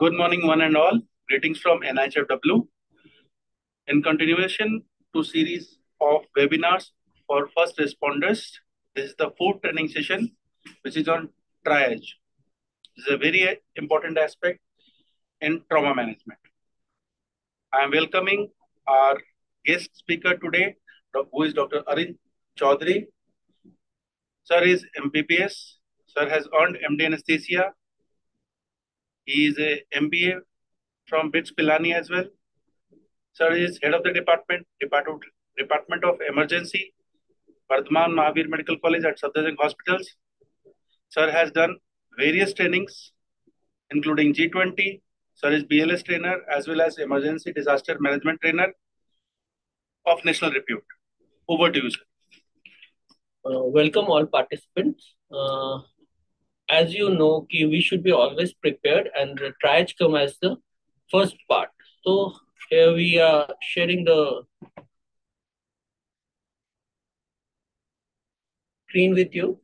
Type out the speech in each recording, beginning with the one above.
Good morning, one and all. Greetings from NHFW. In continuation to series of webinars for first responders, this is the fourth training session, which is on triage. This is a very important aspect in trauma management. I am welcoming our guest speaker today, who is Dr. Arin Chaudhary. Sir is MBBS. Sir has earned MD Anesthesia. He is a MBA from BITS Pilani as well. Sir is head of the Department of Emergency, Vardhaman Mahavir Medical College at Safdarjung Hospitals. Sir has done various trainings, including G20. Sir is BLS trainer as well as emergency disaster management trainer of national repute. Over to you, sir. Welcome all participants. As you know, we should be always prepared, and the triage come as the first part. So here we are sharing the screen with you.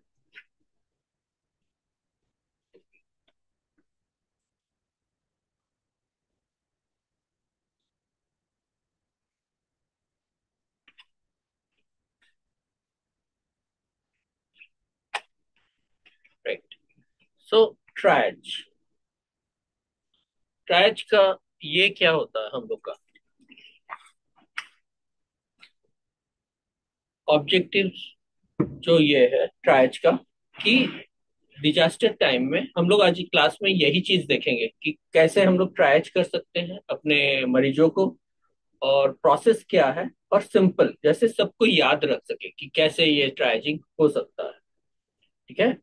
Right. So triage का ये क्या होता है हम लोग का objectives जो ये है ट्रायज का कि डिजास्टर टाइम में हम लोग आज की क्लास में यही चीज देखेंगे कि कैसे हम लोग ट्रायज कर सकते हैं अपने मरीजों को और प्रोसेस क्या है और सिंपल जैसे सबको याद रख सके कि कैसे ये ट्रायजिंग हो सकता है। ठीक है।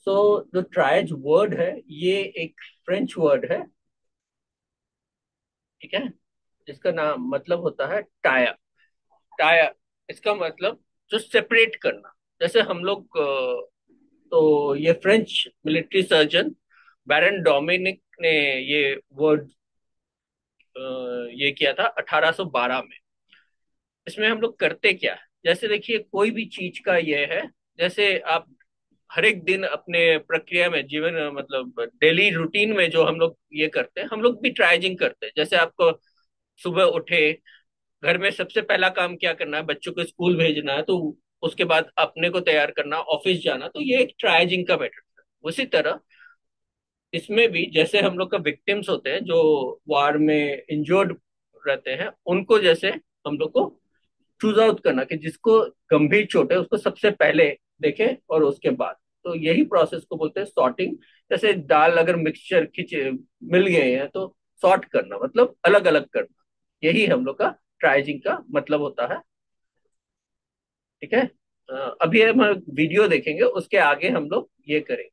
सो जो ट्रायज वर्ड है ये एक फ्रेंच वर्ड है। ठीक है। जिसका नाम मतलब होता है टाया। टाया इसका मतलब जो सेपरेट करना। जैसे हम लोग तो ये फ्रेंच मिलिट्री सर्जन बैरन डोमिनिक ने ये वर्ड ये किया था 1812 में। इसमें हम लोग करते क्या है, जैसे देखिए कोई भी चीज का ये है, जैसे आप हर एक दिन अपने प्रक्रिया में जीवन मतलब डेली रूटीन में जो हम लोग ये करते हैं, हम लोग भी ट्राइजिंग करते हैं। जैसे आपको सुबह उठे, घर में सबसे पहला काम क्या करना है, बच्चों को स्कूल भेजना है, तो उसके बाद अपने को तैयार करना, ऑफिस जाना, तो ये एक ट्राइजिंग का मेथड है। उसी तरह इसमें भी जैसे हम लोग का विक्टिम्स होते हैं जो वार में इंजर्ड रहते हैं, उनको जैसे हम लोग को चूज आउट करना कि जिसको गंभीर चोट है उसको सबसे पहले देखें और उसके बाद, तो यही प्रोसेस को बोलते हैं सॉर्टिंग। जैसे दाल अगर मिक्सचर खिंचे मिल गए हैं तो सॉर्ट करना मतलब अलग अलग करना, यही हम लोग का ट्राइजिंग का मतलब होता है। ठीक है। अभी हम वीडियो देखेंगे, उसके आगे हम लोग ये करेंगे।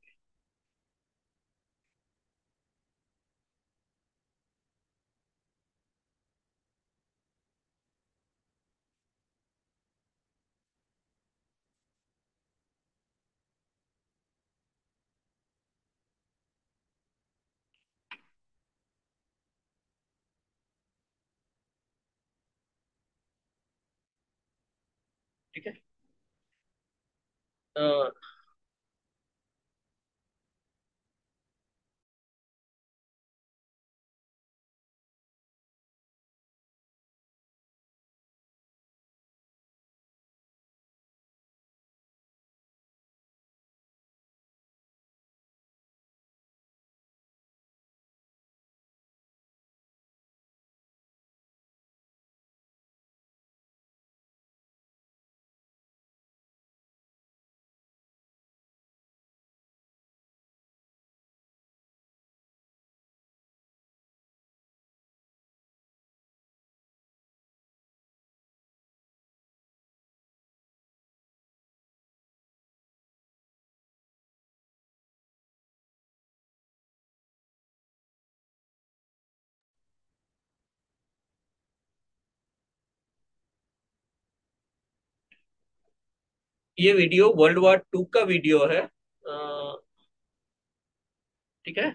ठीक है। अ, ये वीडियो वर्ल्ड वॉर 2 का वीडियो है। ठीक है।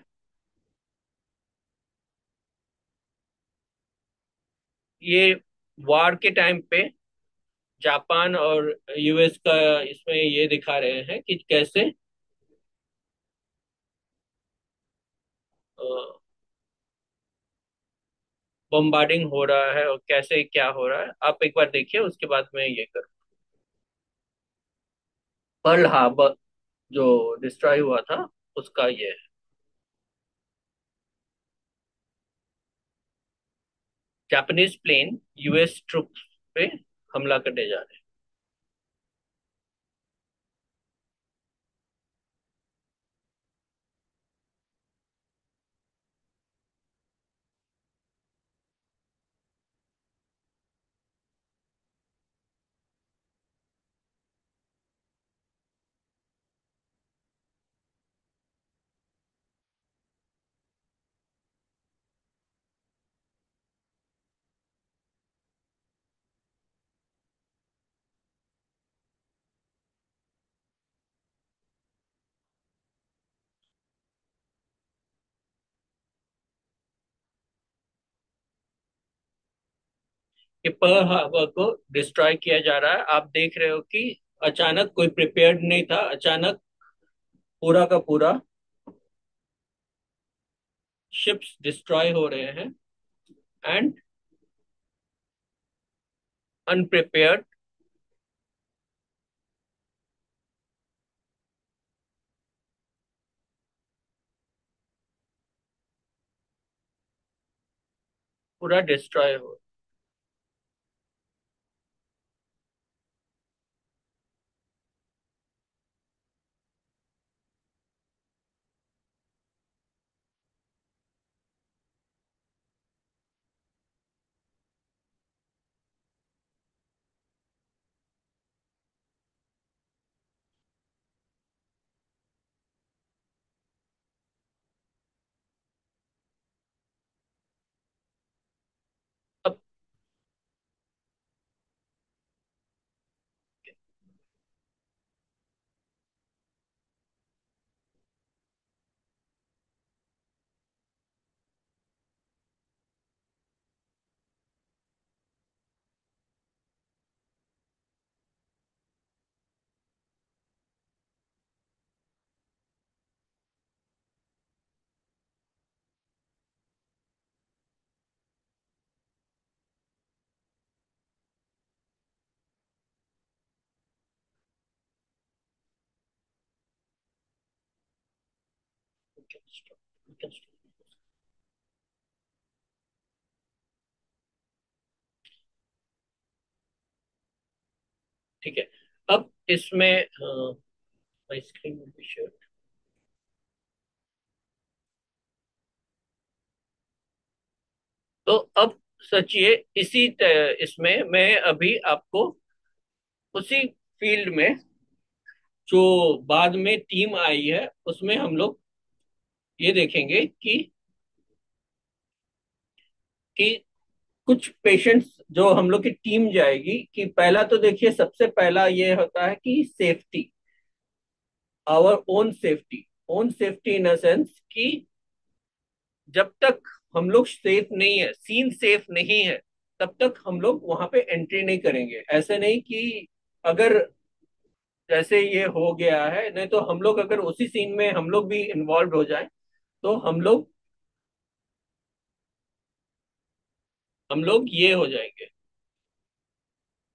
ये वार के टाइम पे जापान और यूएस का इसमें ये दिखा रहे हैं कि कैसे बम्बार्डिंग हो रहा है और कैसे क्या हो रहा है, आप एक बार देखिए, उसके बाद मैं ये करूँ। पर्ल हार्बर जो डिस्ट्रॉय हुआ था, उसका ये है। जापानीज प्लेन यूएस ट्रुप्स पे हमला करने जा रहे हैं कि पर्ल हार्बर को डिस्ट्रॉय किया जा रहा है। आप देख रहे हो कि अचानक कोई प्रिपेयर्ड नहीं था, अचानक पूरा का पूरा शिप्स डिस्ट्रॉय हो रहे हैं, एंड अनप्रिपेयर्ड पूरा डिस्ट्रॉय हो। अब ठीक है। अब इसमें स्क्रीन में भी शेयर। तो अब सोचिए, इसमें मैं अभी आपको उसी फील्ड में जो बाद में टीम आई है उसमें हम लोग ये देखेंगे कि कुछ पेशेंट्स जो हम लोग की टीम जाएगी, कि पहला तो देखिए, सबसे पहला ये होता है कि safety, our own safety in a sense कि जब तक हम लोग सेफ नहीं है, सीन सेफ नहीं है, तब तक हम लोग वहां पे एंट्री नहीं करेंगे। ऐसे नहीं कि अगर जैसे ये हो गया है, नहीं तो हम लोग अगर उसी सीन में हम लोग भी इन्वॉल्व हो जाएं, तो हम लोग ये हो जाएंगे,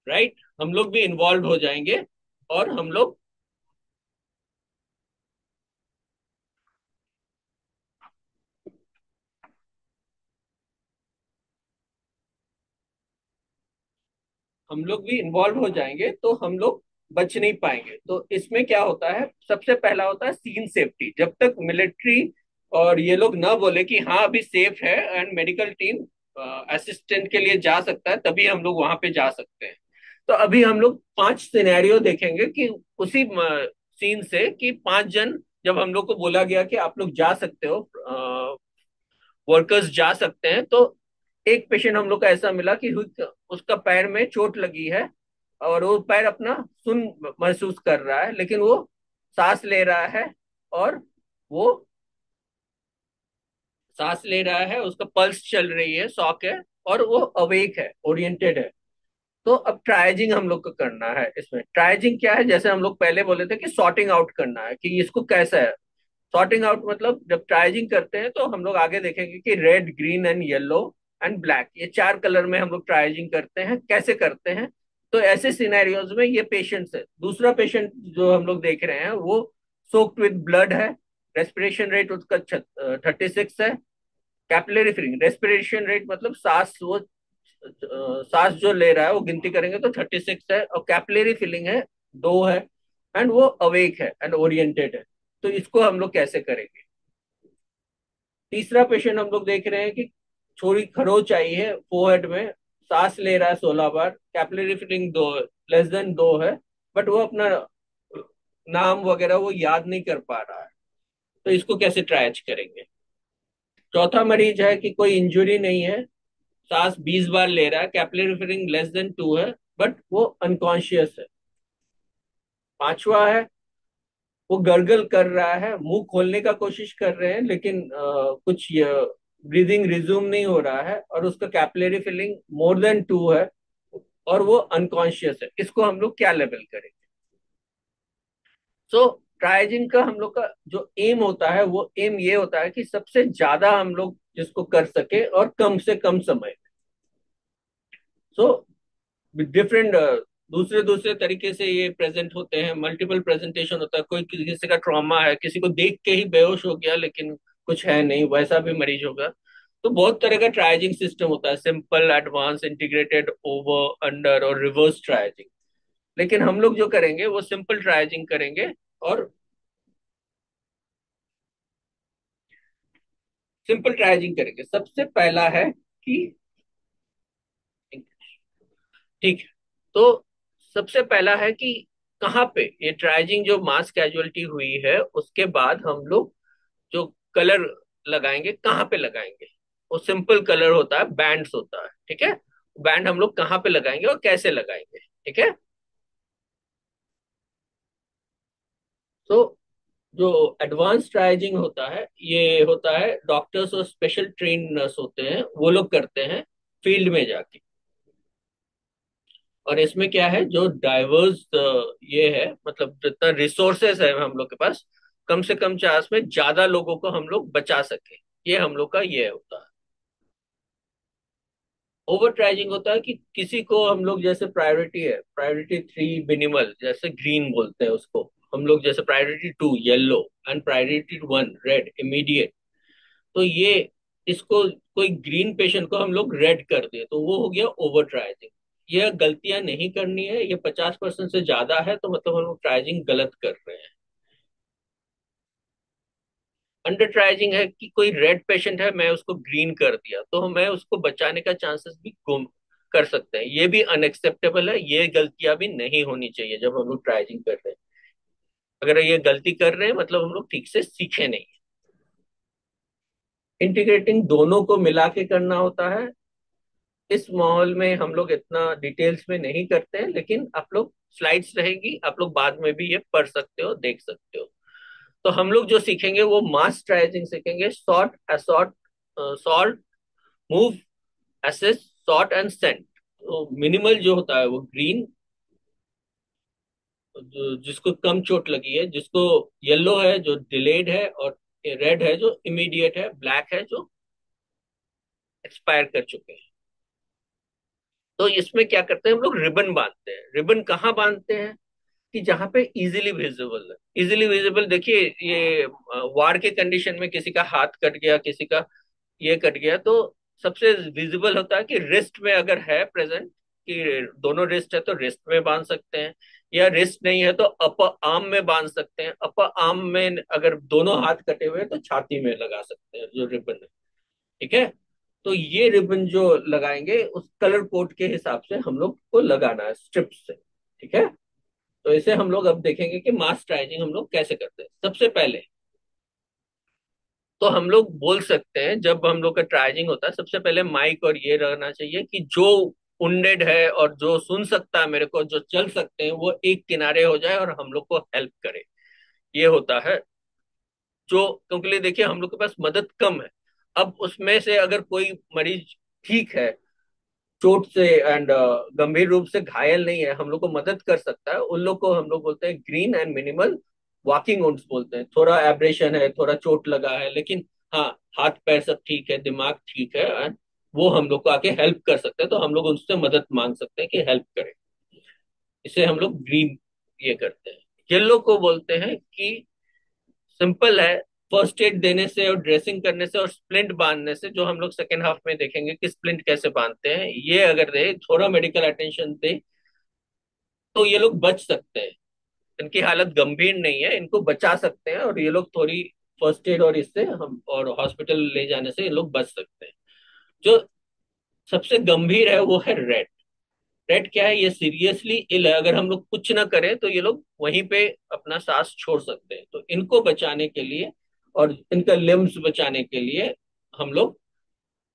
राइट, हम लोग भी इन्वॉल्व हो जाएंगे। और हम लोग भी इन्वॉल्व हो जाएंगे, तो हम लोग बच नहीं पाएंगे। तो इसमें क्या होता है, सबसे पहला होता है सीन सेफ्टी। जब तक मिलिट्री और ये लोग ना बोले कि हाँ अभी सेफ है एंड मेडिकल टीम असिस्टेंट के लिए जा सकता है, तभी हम लोग वहां पे जा सकते हैं। तो अभी हम लोग 5 सिनेरियो देखेंगे कि उसी सीन से कि 5 जन, जब हम लोग को बोला गया कि आप लोग जा सकते हो, वर्कर्स जा सकते हैं, तो एक पेशेंट हम लोग का ऐसा मिला कि उसका पैर में चोट लगी है, और वो पैर अपना सुन महसूस कर रहा है, लेकिन वो सांस ले रहा है, और वो सांस ले रहा है, उसका पल्स चल रही है, शॉक है, और वो अवेक है, ओरिएंटेड है। तो अब ट्राइजिंग हम लोग को करना है। इसमें ट्राइजिंग क्या है, जैसे हम लोग पहले बोले थे कि सॉर्टिंग आउट करना है कि इसको कैसा है। सॉर्टिंग आउट मतलब जब ट्राइजिंग करते हैं तो हम लोग आगे देखेंगे कि red, green and yellow and black, ये चार कलर में हम लोग ट्राइजिंग करते हैं। कैसे करते हैं? तो ऐसे सिनेरियोज में ये पेशेंट्स है, दूसरा पेशेंट जो हम लोग देख रहे हैं वो सोक्ड विद ब्लड है, रेस्पिरेशन रेट उसका 36 है, कैपिलरी फिलिंग, रेस्पिरेशन रेट मतलब सांस जो ले रहा है वो गिनती करेंगे तो 36 है, और कैपिलरी फिलिंग है 2 है, एंड वो अवेक है एंड ओरिएंटेड है। तो इसको हम लोग कैसे करेंगे? तीसरा पेशेंट हम लोग देख रहे हैं कि छोरी खरोच आई है फोरहेड में, सांस ले रहा है 16 बार, कैपिलरी फिलिंग 2, लेस देन 2 है, बट वो अपना नाम वगैरह वो याद नहीं कर पा रहा है। तो इसको कैसे ट्राइज करेंगे? चौथा मरीज है कि कोई इंजुरी नहीं है, सांस 20 बार ले रहा है, कैपिलरी फिलिंग लेस देन 2 है, बट वो अनकॉन्शियस है। पांचवा है वो गर्गल कर रहा है, मुंह खोलने का कोशिश कर रहे हैं लेकिन कुछ ब्रीदिंग रिज्यूम नहीं हो रहा है, और उसका कैपिलरी फिलिंग मोर देन 2 है, और वो अनकॉन्शियस है। इसको हम लोग क्या लेवल करेंगे? सो ट्राइजिन का हम लोग का जो एम होता है वो एम ये होता है कि सबसे ज्यादा हम लोग जिसको कर सके और कम से कम समय। सो डिफरेंट दूसरे दूसरे तरीके से ये प्रेजेंट होते हैं, मल्टीपल प्रेजेंटेशन होता है। कोई किसी का ट्रॉमा है, किसी को देख के ही बेहोश हो गया लेकिन कुछ है नहीं, वैसा भी मरीज होगा। तो बहुत तरह का ट्राइजिंग सिस्टम होता है, simple, advance, integrated, over, under और रिवर्स ट्राइजिंग। लेकिन हम लोग जो करेंगे वो सिंपल ट्राइजिंग करेंगे, और सिंपल ट्राइजिंग करेंगे। सबसे पहला है कि, ठीक है, तो सबसे पहला है कि कहाँ पे ये ट्राइजिंग जो मास कैजुअलिटी हुई है उसके बाद हम लोग जो कलर लगाएंगे, कहाँ पे लगाएंगे? वो सिंपल कलर होता है, बैंड्स होता है, ठीक है। बैंड हम लोग कहाँ पे लगाएंगे और कैसे लगाएंगे? ठीक है। तो जो एडवांस ट्राइजिंग होता है ये होता है डॉक्टर्स और स्पेशल ट्रेन नर्स होते हैं, वो लोग करते हैं फील्ड में जाके। और इसमें क्या है, जो डाइवर्स ये है, मतलब जितना रिसोर्सेस है हम लोग के पास, कम से कम चांस में ज्यादा लोगों को हम लोग बचा सके, ये हम लोग का ये होता है। ओवर ट्राइजिंग होता है कि किसी को हम लोग, जैसे प्रायोरिटी है, प्रायोरिटी 3 मिनिमल, जैसे ग्रीन बोलते हैं उसको हम लोग, जैसे priority 2 yellow and priority 1 red immediate. तो ये, इसको कोई ग्रीन पेशेंट को हम लोग रेड कर दे तो वो हो गया ओवर ट्राइजिंग। ये गलतियां नहीं करनी है, ये 50% से ज्यादा है तो मतलब हम लोग ट्राइजिंग गलत कर रहे हैं। अंडर ट्राइजिंग है कि कोई रेड पेशेंट है, मैं उसको ग्रीन कर दिया तो मैं उसको बचाने का चांसेस भी गुम कर सकते हैं, ये भी अनएक्सेप्टेबल है। ये गलतियां भी नहीं होनी चाहिए जब हम लोग ट्राइजिंग कर रहे हैं। अगर ये गलती कर रहे हैं मतलब हम लोग ठीक से सीखे नहीं। इंटीग्रेटिंग दोनों को मिला के करना होता है। इस माहौल में हम लोग इतना डिटेल्स में नहीं करते हैं, लेकिन आप लोग स्लाइड्स रहेगी, आप लोग बाद में भी ये पढ़ सकते हो, देख सकते हो। तो हम लोग जो सीखेंगे वो मास ट्राइजिंग सीखेंगे, sort, assort, salt, move, assess, sort and sent. तो मिनिमल जो होता है वो ग्रीन, जिसको कम चोट लगी है, जिसको येलो है जो डिलेड है, और रेड है जो इमीडिएट है, ब्लैक है जो एक्सपायर कर चुके हैं। तो इसमें क्या करते हैं हम लोग, रिबन बांधते हैं। रिबन कहाँ बांधते हैं? कि जहाँ पे इजीली विजिबल है। इजीली विजिबल देखिए, ये वार के कंडीशन में किसी का हाथ कट गया, किसी का ये कट गया, तो सबसे विजिबल होता है कि रिस्ट में अगर है प्रेजेंट, कि दोनों रिस्ट है तो रिस्ट में बांध सकते हैं, या रिस्ट नहीं है तो अपर आर्म में बांध सकते हैं। अपर आर्म में अगर दोनों हाथ कटे हुए हैं तो छाती में लगा सकते हैं जो रिबन है, ठीक है। तो ये रिबन जो लगाएंगे उस कलर कोड के हिसाब से हम लोग को लगाना है, स्ट्रिप्स से, ठीक है। तो इसे हम लोग अब देखेंगे कि मास ट्राइजिंग हम लोग कैसे करते हैं। सबसे पहले तो हम लोग बोल सकते हैं, जब हम लोग का ट्राइजिंग होता है सबसे पहले माइक और ये रहना चाहिए कि जो उंडेड है और जो सुन सकता है मेरे को, जो चल सकते हैं, वो एक किनारे हो जाए और हम लोग को हेल्प करे। ये होता है जो, क्योंकि देखिए हम लोग के पास मदद कम है। अब उसमें से अगर कोई मरीज ठीक है, चोट से एंड गंभीर रूप से घायल नहीं है, हम लोग को मदद कर सकता है, उन लोग को हम लोग बोलते हैं green and minimal walking wounds बोलते हैं। थोड़ा एब्रेशन है, थोड़ा चोट लगा है, लेकिन हाँ, हाथ पैर सब ठीक है, दिमाग ठीक है, एंड वो हम लोग को आके हेल्प कर सकते हैं, तो हम लोग उनसे मदद मांग सकते हैं कि हेल्प करें। इसे हम लोग ग्रीन ये करते हैं। येलो को बोलते हैं कि सिंपल है, फर्स्ट एड देने से और ड्रेसिंग करने से और स्प्लिंट बांधने से, जो हम लोग सेकेंड हाफ में देखेंगे कि स्प्लिंट कैसे बांधते हैं, ये अगर दे थोड़ा मेडिकल अटेंशन दे तो ये लोग बच सकते हैं। इनकी हालत गंभीर नहीं है, इनको बचा सकते हैं, और ये लोग थोड़ी फर्स्ट एड और इससे हम और हॉस्पिटल ले जाने से ये लोग बच सकते हैं। जो सबसे गंभीर है वो है रेड। रेड क्या है, ये सीरियसली इल है, अगर हम लोग कुछ ना करें तो ये लोग वहीं पे अपना सांस छोड़ सकते हैं। तो इनको बचाने के लिए और इनका लिम्स बचाने के लिए हम लोग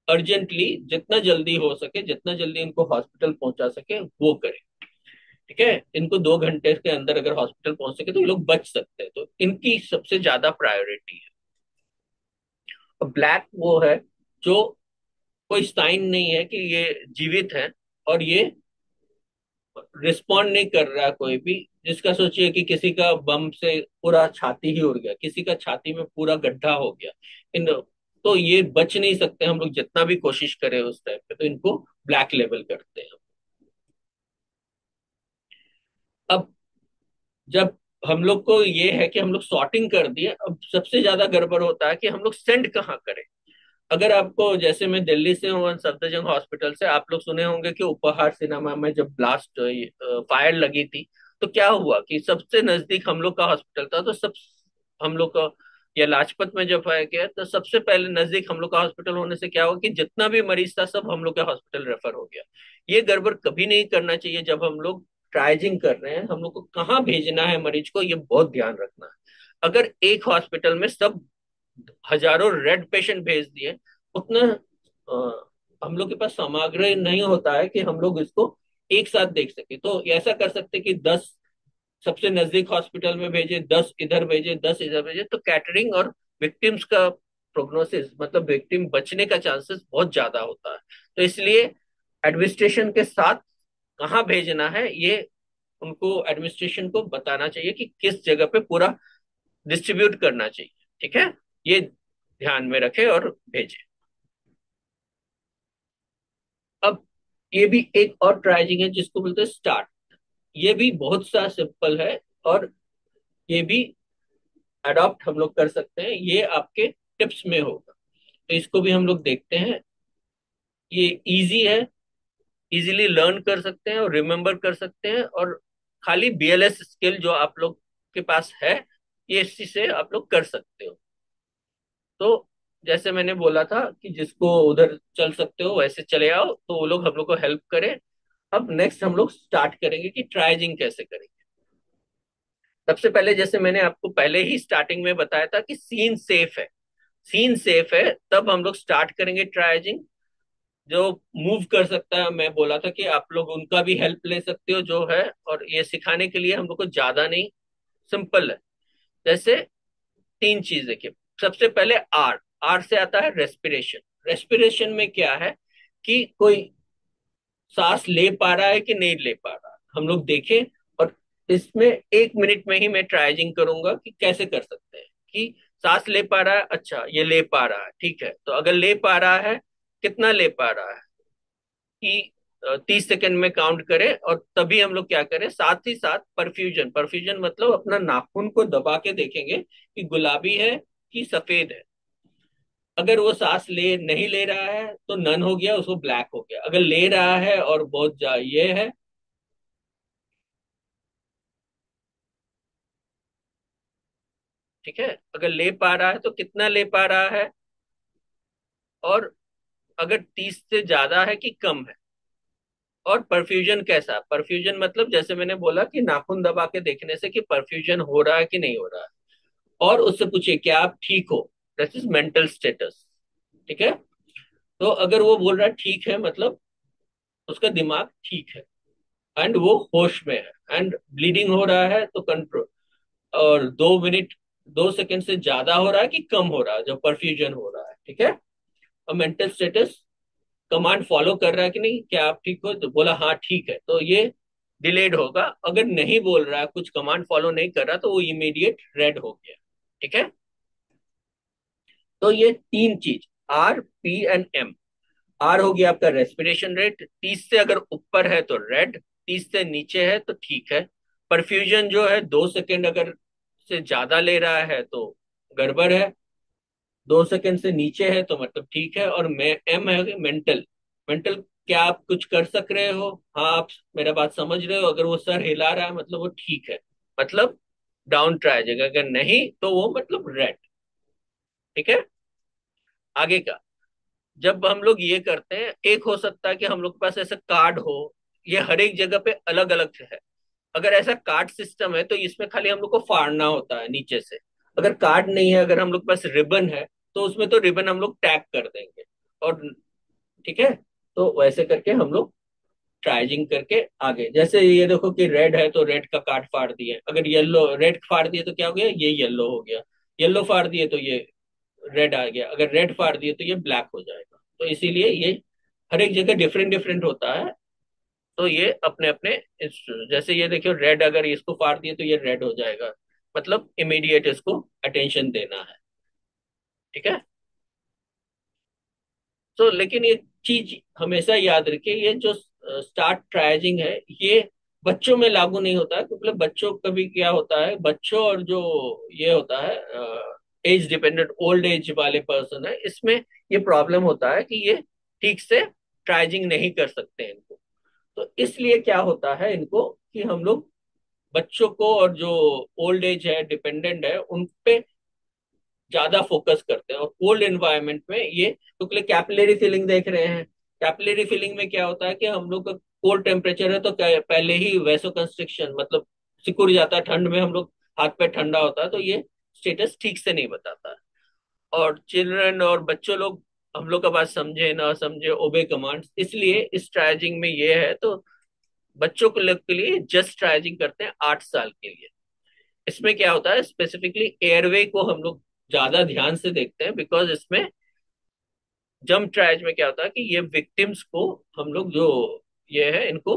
अर्जेंटली जितना जल्दी हो सके, जितना जल्दी इनको हॉस्पिटल पहुंचा सके वो करें। ठीक है, इनको 2 घंटे के अंदर अगर हॉस्पिटल पहुंच सके तो ये लोग बच सकते हैं, तो इनकी सबसे ज्यादा प्रायोरिटी है। और ब्लैक वो है जो कोई साइन नहीं है कि ये जीवित है, और ये रिस्पॉन्ड नहीं कर रहा कोई भी। जिसका सोचिए कि किसी का बम से पूरा छाती ही उड़ गया, किसी का छाती में पूरा गड्ढा हो गया, इन तो ये बच नहीं सकते, हम लोग जितना भी कोशिश करें उस टाइम पे, तो इनको ब्लैक लेवल करते हैं। अब जब हम लोग को ये है कि हम लोग सॉर्टिंग कर दिए, अब सबसे ज्यादा गड़बड़ होता है कि हम लोग सेंड कहाँ करें। अगर आपको, जैसे मैं दिल्ली से हूँ, सफदरजंग हॉस्पिटल से, आप लोग सुने होंगे कि उपहार सिनेमा में जब ब्लास्ट फायर लगी थी, तो क्या हुआ कि सबसे नजदीक हम लोग का हॉस्पिटल था, तो सब हम लोग का, या लाजपत में जब फायर किया तो सबसे पहले नजदीक हम लोग का हॉस्पिटल होने से क्या हुआ कि जितना भी मरीज था सब हम लोग के हॉस्पिटल रेफर हो गया। ये गड़बड़ कभी नहीं करना चाहिए। जब हम लोग ट्राइजिंग कर रहे हैं, हम लोग को कहाँ भेजना है मरीज को, ये बहुत ध्यान रखना है। अगर एक हॉस्पिटल में सब हजारों रेड पेशेंट भेज दिए, उतना हम लोग के पास सामग्री नहीं होता है कि हम लोग इसको एक साथ देख सके। तो ऐसा कर सकते कि 10 सबसे नजदीक हॉस्पिटल में भेजे, 10 इधर भेजे, 10 इधर भेजे, तो कैटरिंग और विक्टिम्स का प्रोग्नोसिस, मतलब विक्टिम बचने का चांसेस बहुत ज्यादा होता है। तो इसलिए एडमिनिस्ट्रेशन के साथ कहाँ भेजना है, ये उनको एडमिनिस्ट्रेशन को बताना चाहिए कि किस जगह पे पूरा डिस्ट्रीब्यूट करना चाहिए। ठीक है, ये ध्यान में रखे और भेजे। अब ये भी एक और ट्राइजिंग है जिसको बोलते हैं स्टार्ट। ये भी बहुत सा सिंपल है, और ये भी अडॉप्ट हम लोग कर सकते हैं, ये आपके टिप्स में होगा। तो इसको भी हम लोग देखते हैं। ये इजी है, इजीली लर्न कर सकते हैं और रिमेम्बर कर सकते हैं, और खाली बीएलएस स्किल जो आप लोग के पास है, ये इसी से आप लोग कर सकते हो। तो जैसे मैंने बोला था कि जिसको उधर चल सकते हो वैसे चले आओ, तो वो लोग हम लोग को हेल्प करें। अब नेक्स्ट हम लोग स्टार्ट करेंगे कि ट्राइजिंग कैसे करेंगे। सबसे पहले, जैसे मैंने आपको पहले ही स्टार्टिंग में बताया था कि सीन सेफ है, सीन सेफ है, तब हम लोग स्टार्ट करेंगे ट्राइजिंग। जो मूव कर सकता है, मैं बोला था कि आप लोग उनका भी हेल्प ले सकते हो जो है, और ये सिखाने के लिए हम लोग को ज्यादा नहीं, सिंपल है। जैसे 3 चीज देखिए। सबसे पहले आर, आर से आता है रेस्पिरेशन। रेस्पिरेशन में क्या है कि कोई सांस ले पा रहा है कि नहीं ले पा रहा है, हम लोग देखें। और इसमें 1 मिनट में ही मैं ट्राइजिंग करूंगा कि कैसे कर सकते हैं कि सांस ले पा रहा है, अच्छा ये ले पा रहा है, ठीक है। तो अगर ले पा रहा है, कितना ले पा रहा है कि 30 सेकंड में काउंट करें, और तभी हम लोग क्या करें, साथ ही साथ परफ्यूजन, परफ्यूजन मतलब अपना नाखून को दबा के देखेंगे कि गुलाबी है कि सफेद है। अगर वो सांस ले नहीं ले रहा है तो नन हो गया, उसको ब्लैक हो गया। अगर ले रहा है और बहुत ये है, ठीक है, अगर ले पा रहा है तो कितना ले पा रहा है, और अगर 30 से ज्यादा है कि कम है। और परफ्यूजन कैसा, परफ्यूजन मतलब जैसे मैंने बोला कि नाखून दबा के देखने से कि परफ्यूजन हो रहा है कि नहीं हो रहा है। और उससे पूछिए क्या आप ठीक हो, दैट इज मेंटल स्टेटस। ठीक है, तो अगर वो बोल रहा है ठीक है, मतलब उसका दिमाग ठीक है, एंड वो होश में है, एंड ब्लीडिंग हो रहा है तो कंट्रोल, और 2 मिनट 2 सेकंड से ज्यादा हो रहा है कि कम हो रहा है जब परफ्यूजन हो रहा है। ठीक है, और मेंटल स्टेटस, कमांड फॉलो कर रहा है कि नहीं, क्या आप ठीक हो, तो बोला हाँ ठीक है, तो ये डिलेड होगा। अगर नहीं बोल रहा है, कुछ कमांड फॉलो नहीं कर रहा, तो वो इमीडिएट रेड हो गया। ठीक है, तो ये 3 चीज, R, P and M, R हो गया आपका रेस्पिरेशन रेट, 30 से अगर ऊपर है तो रेड, 30 से नीचे है तो ठीक है। परफ्यूजन जो है 2 सेकेंड अगर से ज्यादा ले रहा है तो गड़बड़ है, 2 सेकेंड से नीचे है तो मतलब ठीक है। और मैं एम है मेंटल। मेंटल, क्या आप कुछ कर सक रहे हो? हाँ, आप मेरा बात समझ रहे हो? अगर वो सर हिला रहा है मतलब वो ठीक है, मतलब डाउन ट्राइजिंग। अगर नहीं तो वो मतलब रेड। ठीक है। आगे का, जब हम लोग ये करते हैं, एक हो सकता है कि हम लोग के पास ऐसा कार्ड हो, ये हर एक जगह पे अलग अलग है। अगर ऐसा कार्ड सिस्टम है तो इसमें खाली हम लोग को फाड़ना होता है नीचे से। अगर कार्ड नहीं है, अगर हम लोग के पास रिबन है, तो उसमें तो रिबन हम लोग टैग कर देंगे। और ठीक है, तो वैसे करके हम लोग ट्राइजिंग करके आगे, जैसे ये देखो कि रेड है तो रेड का कार्ड फाड़ दिए, अगर येलो, रेड फाड़ दिए तो क्या हो गया, ये येलो हो गया। येलो फाड़ दिए तो ये रेड आ गया, अगर रेड फाड़ दिए तो ये ब्लैक हो जाएगा। तो इसीलिए ये हर एक जगह डिफरेंट डिफरेंट होता है। तो ये अपने अपने जैसे ये देखियो, रेड अगर इसको फाड़ दिए तो ये रेड हो जाएगा, मतलब इमीडिएट इसको अटेंशन देना है। ठीक है। तो लेकिन ये चीज हमेशा याद रखिए, ये जो स्टार्ट ट्राइजिंग है, ये बच्चों में लागू नहीं होता है, क्योंकि मतलब बच्चों कभी क्या होता है, बच्चों और जो ये होता है एज डिपेंडेंट ओल्ड एज वाले पर्सन है, इसमें ये प्रॉब्लम होता है कि ये ठीक से ट्राइजिंग नहीं कर सकते हैं इनको। तो इसलिए क्या होता है इनको, कि हम लोग बच्चों को और जो ओल्ड एज है डिपेंडेंट है उन पे ज्यादा फोकस करते हैं। और कोल्ड एनवायरनमेंट में ये, क्योंकि कैपिलरी फीलिंग देख रहे हैं, कैपिलरी फीलिंग में क्या होता है कि हम लोग का कोल्ड टेम्परेचर है तो पहले ही वैसो कंस्ट्रिक्शन मतलब सिकुड़ जाता है, ठंड में हम लोग हाथ पे ठंडा होता है, तो ये स्टेटस ठीक से नहीं बताता है। और चिल्ड्रन और बच्चों लोग हम लोग का बात समझे ना समझे, ओबे कमांड्स, इसलिए इस ट्राइजिंग में ये है। तो बच्चों को लोग के लिए जस्ट ट्राइजिंग करते हैं 8 साल के लिए। इसमें क्या होता है, स्पेसिफिकली एयरवे को हम लोग ज्यादा ध्यान से देखते हैं, बिकॉज इसमें जंप ट्रायज में क्या होता है कि ये विक्टिम्स को हम लोग जो ये है इनको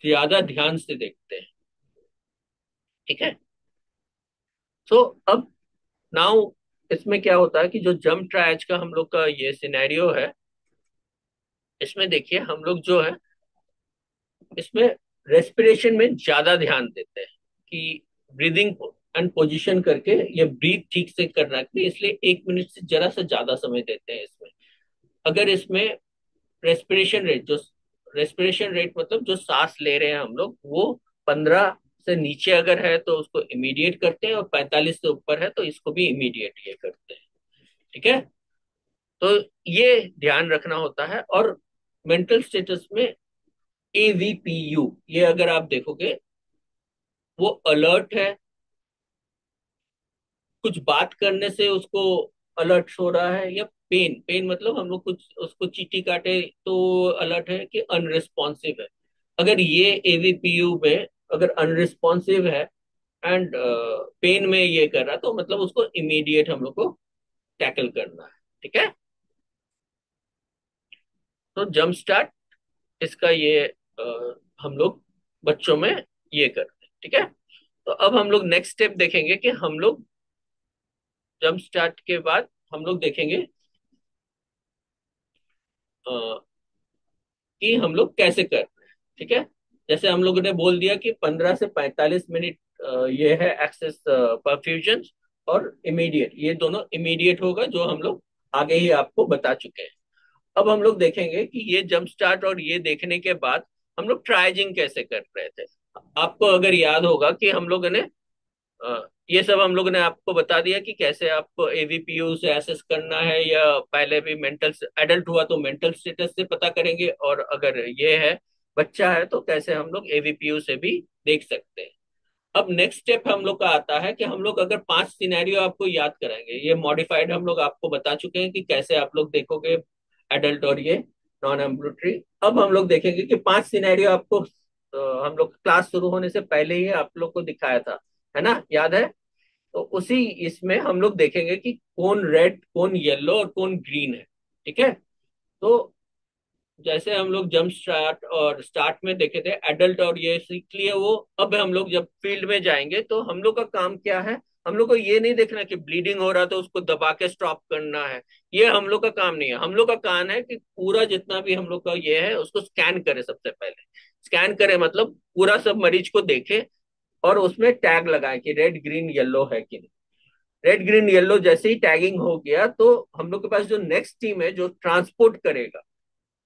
ज्यादा ध्यान से देखते हैं। ठीक है। तो अब नाउ इसमें क्या होता है कि जो जंप ट्रायज का हम लोग का ये सिनेरियो है, इसमें देखिए हम लोग जो है इसमें रेस्पिरेशन में ज्यादा ध्यान देते हैं कि ब्रीदिंग एंड पोजीशन करके ये ब्रीथ ठीक से करना चाहिए, इसलिए 1 मिनट से जरा सा ज्यादा समय देते हैं इसमें। अगर इसमें रेस्पिरेशन रेट जो रेस्पिरेशन रेट मतलब जो सांस ले रहे हैं हम लोग, वो 15 से नीचे अगर है तो उसको इमीडिएट करते हैं, और 45 से ऊपर है तो इसको भी इमीडिएट ये करते हैं। ठीक है। तो ये ध्यान रखना होता है। और मेंटल स्टेटस में एवीपीयू, ये अगर आप देखोगे, वो अलर्ट है, कुछ बात करने से उसको अलर्ट हो रहा है, या पेन, पेन मतलब हम लोग कुछ उसको चींटी काटे तो अलर्ट है, कि अनरिस्पॉन्सिव है। अगर ये एवीपीयू में अगर अनरिस्पॉन्सिव है एंड पेन में ये कर रहा, तो मतलब उसको इमीडिएट हम लोग को टैकल करना है। ठीक है। तो जंप स्टार्ट इसका ये हम लोग बच्चों में ये करते हैं। ठीक है। तो अब हम लोग नेक्स्ट स्टेप देखेंगे कि हम लोग जंप स्टार्ट के बाद हम लोग देखेंगे कि हम लोग कैसे कर रहे हैं। ठीक है। जैसे हम लोगों ने बोल दिया कि 15 से 45 मिनट ये है एक्सेस परफ्यूजन, और इमीडिएट, ये दोनों इमीडिएट होगा जो हम लोग आगे ही आपको बता चुके हैं। अब हम लोग देखेंगे कि ये जंप स्टार्ट और ये देखने के बाद हम लोग ट्राइजिंग कैसे कर रहे थे। आपको अगर याद होगा कि हम लोगों ने ये सब हम लोगों ने आपको बता दिया कि कैसे आपको एवीपीयू से एसेस करना है, या पहले भी मेंटल, एडल्ट हुआ तो मेंटल स्टेटस से पता करेंगे, और अगर ये है बच्चा है तो कैसे हम लोग एवीपीयू से भी देख सकते हैं। अब नेक्स्ट स्टेप हम लोग का आता है कि हम लोग अगर 5 सिनेरियो आपको याद कराएंगे, ये मॉडिफाइड हम लोग आपको बता चुके हैं कि कैसे आप लोग देखोगे एडल्ट और ये नॉन एम्ब्रोटरी। अब हम लोग देखेंगे कि 5 सिनेरियो आपको हम लोग क्लास शुरू होने से पहले ही आप लोग को दिखाया था, है ना, याद है? तो उसी इसमें हम लोग देखेंगे कि कौन रेड, कौन येलो और कौन ग्रीन है। ठीक है। तो जैसे हम लोग जंप स्टार्ट और स्टार्ट में देखे थे एडल्ट और ये सीख लिए वो, अब हम लोग जब फील्ड में जाएंगे तो हम लोग का काम क्या है, हम लोग को ये नहीं देखना कि ब्लीडिंग हो रहा तो उसको दबा के स्टॉप करना है। ये हम लोग का काम नहीं है। हम लोग का काम है कि पूरा जितना भी हम लोग का ये है उसको स्कैन करे सबसे पहले। स्कैन करे मतलब पूरा सब मरीज को देखे और उसमें टैग लगाए कि रेड ग्रीन येलो है कि नहीं। रेड ग्रीन येलो जैसे ही टैगिंग हो गया तो हम लोग के पास जो नेक्स्ट टीम है जो ट्रांसपोर्ट करेगा,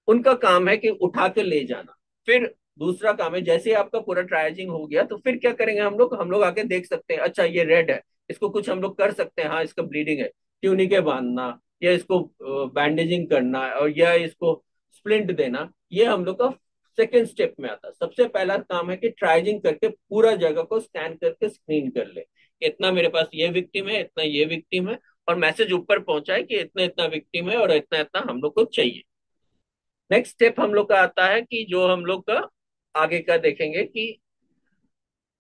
उनका काम है कि उठा के ले जाना। फिर दूसरा काम है, जैसे ही आपका पूरा ट्रायजिंग हो गया तो फिर क्या करेंगे हम लोग आके देख सकते हैं, अच्छा ये रेड है, इसको कुछ हम लोग कर सकते हैं, हाँ इसका ब्लीडिंग है, ट्यूनिके बांधना या इसको बैंडेजिंग करना और या इसको स्प्लिंट देना, ये हम लोग का सेकेंड स्टेप में आता है। सबसे पहला काम है कि ट्रायजिंग करके पूरा जगह को स्कैन करके स्क्रीन कर ले, इतना मेरे पास ये विक्टिम है, इतना ये विक्टिम है, और मैसेज ऊपर पहुंचाए कि इतना इतना विक्टिम है और इतना इतना हम लोग को चाहिए। नेक्स्ट स्टेप हम लोग का आता है कि जो हम लोग का आगे का देखेंगे कि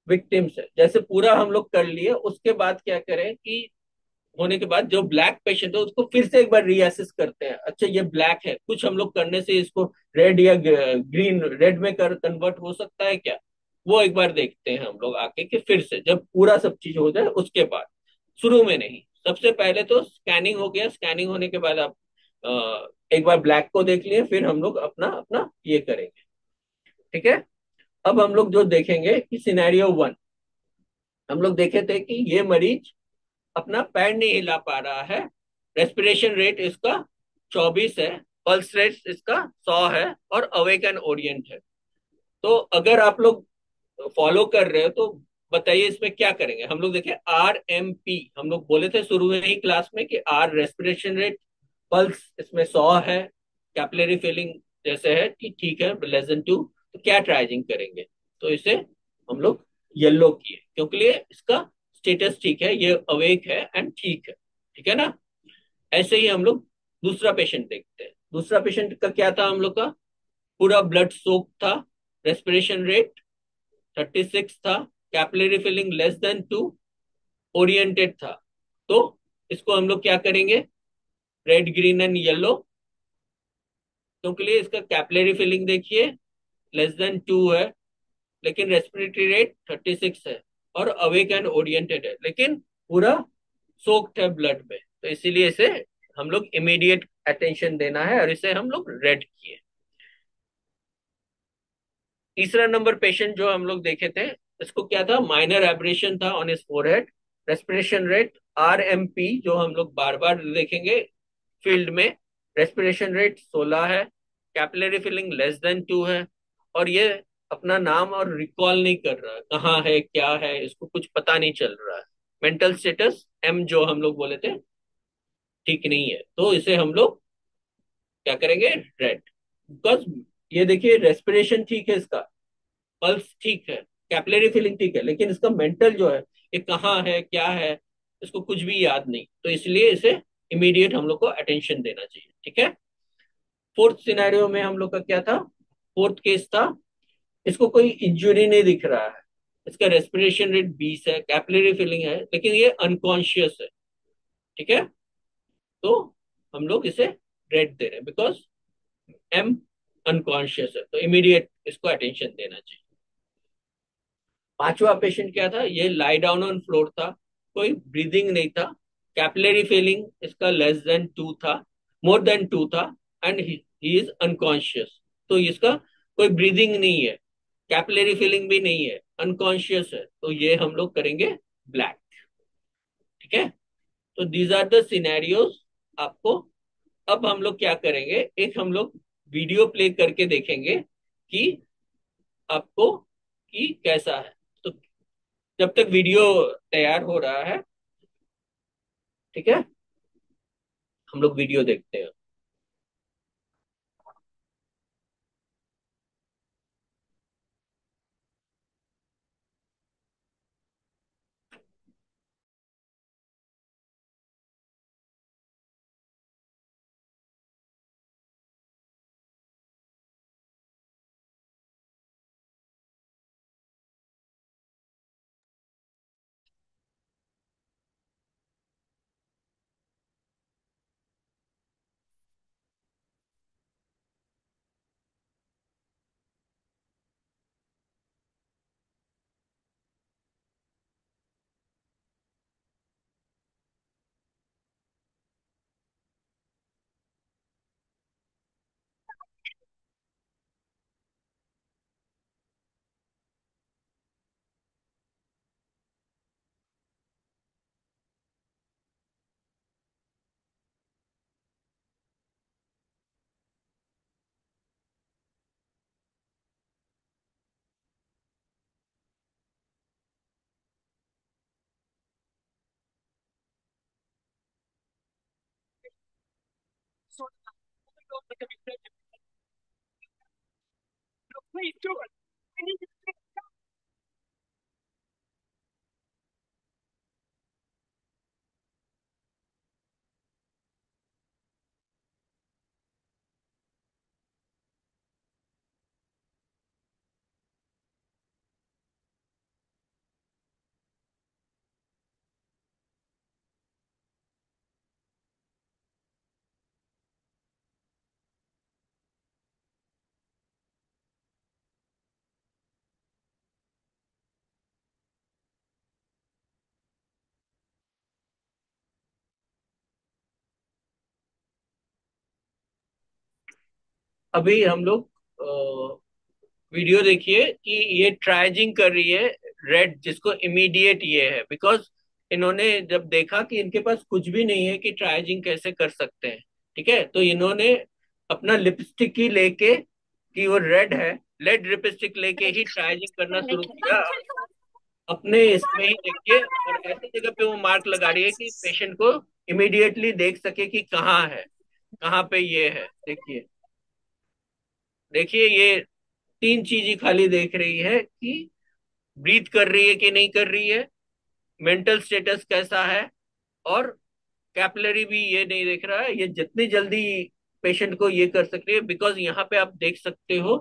विक्टिम्स है, जैसे पूरा हम लोग कर लिए उसके बाद क्या करें कि होने के बाद जो ब्लैक पेशेंट है उसको फिर से एक बार रीअसेस करते हैं, अच्छा ये ब्लैक है, कुछ हम लोग करने से इसको रेड या ग्रीन, रेड में कर कन्वर्ट हो सकता है क्या, वो एक बार देखते हैं हम लोग आके कि फिर से जब पूरा सब चीज हो जाए उसके बाद, शुरू में नहीं। सबसे पहले तो स्कैनिंग हो गया, स्कैनिंग होने के बाद आप एक बार ब्लैक को देख लिए, फिर हम लोग अपना अपना ये करेंगे। ठीक है। अब हम लोग जो देखेंगे कि सिनेरियो वन, हम लोग देखे थे कि ये मरीज अपना पैर नहीं हिला पा रहा है, रेस्पिरेशन रेट इसका 24 है, पल्स रेट इसका 100 है और अवेक एंड ओरिएंट है। तो अगर आप लोग फॉलो कर रहे हो तो बताइए इसमें क्या करेंगे। हम लोग देखें RMP, हम लोग बोले थे शुरू में ही क्लास में कि आर रेस्पिरेशन रेट, पल्स इसमें 100 है, कैपिलरी फिलिंग जैसे है कि ठीक है लेस देन 2, तो क्या ट्राइजिंग करेंगे, तो इसे हम लोग येलो किए क्योंकि लिए इसका स्टेटस ठीक है, ये अवेक है एंड ठीक है। ठीक है ना। ऐसे ही हम लोग दूसरा पेशेंट देखते हैं। दूसरा पेशेंट का क्या था, हम लोग का पूरा ब्लड सोक था, रेस्पिरेशन रेट 36 था, capillary filling less than 2, oriented था। तो इसको हम लोग क्या करेंगे, रेड ग्रीन एंड येलो, क्योंकि लिए इसका कैपिलरी फिलिंग देखिए लेस देन 2 है, लेकिन रेस्पिरेटरी रेट 36 है और अवेक एंड ओरिएंटेड है, लेकिन पूरा सोक्ड है ब्लड में, तो इसीलिए इसे हम लोग इमीडिएट अटेंशन देना है और इसे हम लोग रेड किए। तीसरा नंबर पेशेंट जो हम लोग देखे थे, इसको क्या था, माइनर एब्रेशन था on his forehead, respiration rate RMP जो हम लोग बार बार देखेंगे फील्ड में, रेस्पिरेशन रेट 16 है, कैपिलरी फिलिंग लेस देन 2 है, और ये अपना नाम और रिकॉल नहीं कर रहा है, कहाँ है क्या है इसको कुछ पता नहीं चल रहा है। मेंटल स्टेटस M जो हम लोग बोले थे ठीक नहीं है, तो इसे हम लोग क्या करेंगे, रेड। बिकॉज ये देखिए रेस्पिरेशन ठीक है इसका, पल्स ठीक है, कैपिलरी फिलिंग ठीक है, लेकिन इसका मेंटल जो है ये कहाँ है क्या है इसको कुछ भी याद नहीं, तो इसलिए इसे इमीडिएट हम लोग को अटेंशन देना चाहिए। ठीक है। फोर्थ सिनेरियो में हम लोग का क्या था, फोर्थ केस था, इसको कोई इंजुरी नहीं दिख रहा है, इसका रेस्पिरेशन रेट 20 है, कैपिलरी फिलिंग है, लेकिन ये अनकॉन्शियस है। ठीक है। तो हम लोग इसे रेड दे रहे हैं बिकॉज M अनकॉन्शियस है, तो इमीडिएट इसको अटेंशन देना चाहिए। पांचवा पेशेंट क्या था, ये लाई डाउन ऑन फ्लोर था, कोई ब्रीदिंग नहीं था, कैपिलरी फीलिंग इसका लेस देन 2 था, मोर देन 2 था, एंड ही इज अनकॉन्शियस। तो इसका कोई ब्रीदिंग नहीं है, कैपिलरी फीलिंग भी नहीं है, अनकॉन्शियस है, तो ये हम लोग करेंगे ब्लैक। ठीक है। तो दीज आर द सिनेरियोज आपको। अब हम लोग क्या करेंगे, एक हम लोग वीडियो प्ले करके देखेंगे कि आपको कि कैसा है। तो जब तक वीडियो तैयार हो रहा है, ठीक है, हम लोग वीडियो देखते हैं। अभी हम लोग वीडियो देखिए कि ये ट्राइजिंग कर रही है रेड, जिसको इमीडिएट ये है, बिकॉज इन्होंने जब देखा कि इनके पास कुछ भी नहीं है कि ट्राइजिंग कैसे कर सकते हैं, ठीक है, तो इन्होंने अपना लिपस्टिक ही लेके, कि वो रेड है, रेड लिपस्टिक लेके ही ट्राइजिंग करना शुरू किया। अपने इसमें ही देखिए, और ऐसी जगह पे वो मार्क लगा रही है कि पेशेंट को इमीडिएटली देख सके कि कहाँ है, कहाँ पे ये है। देखिए, देखिए ये तीन चीज ही खाली देख रही है कि ब्रीथ कर रही है कि नहीं कर रही है, मेंटल स्टेटस कैसा है, और कैपिलरी भी ये नहीं देख रहा है। ये जितनी जल्दी पेशेंट को ये कर सकती है, बिकॉज यहाँ पे आप देख सकते हो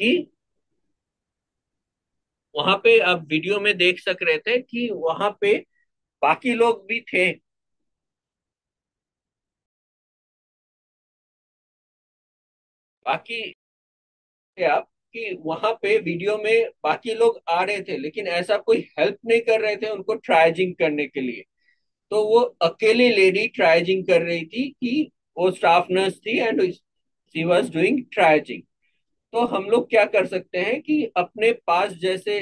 कि वहां पे आप वीडियो में देख सक रहे थे कि वहां पे बाकी लोग भी थे। बाकी आप कि वहां पे वीडियो में बाकी लोग आ रहे थे, लेकिन ऐसा कोई हेल्प नहीं कर रहे थे उनको ट्राइजिंग करने के लिए। तो वो अकेली लेडी ट्राइजिंग कर रही थी, कि वो स्टाफ नर्स थी एंड शी वाज डूइंग ट्राइजिंग। तो हम लोग क्या कर सकते हैं कि अपने पास, जैसे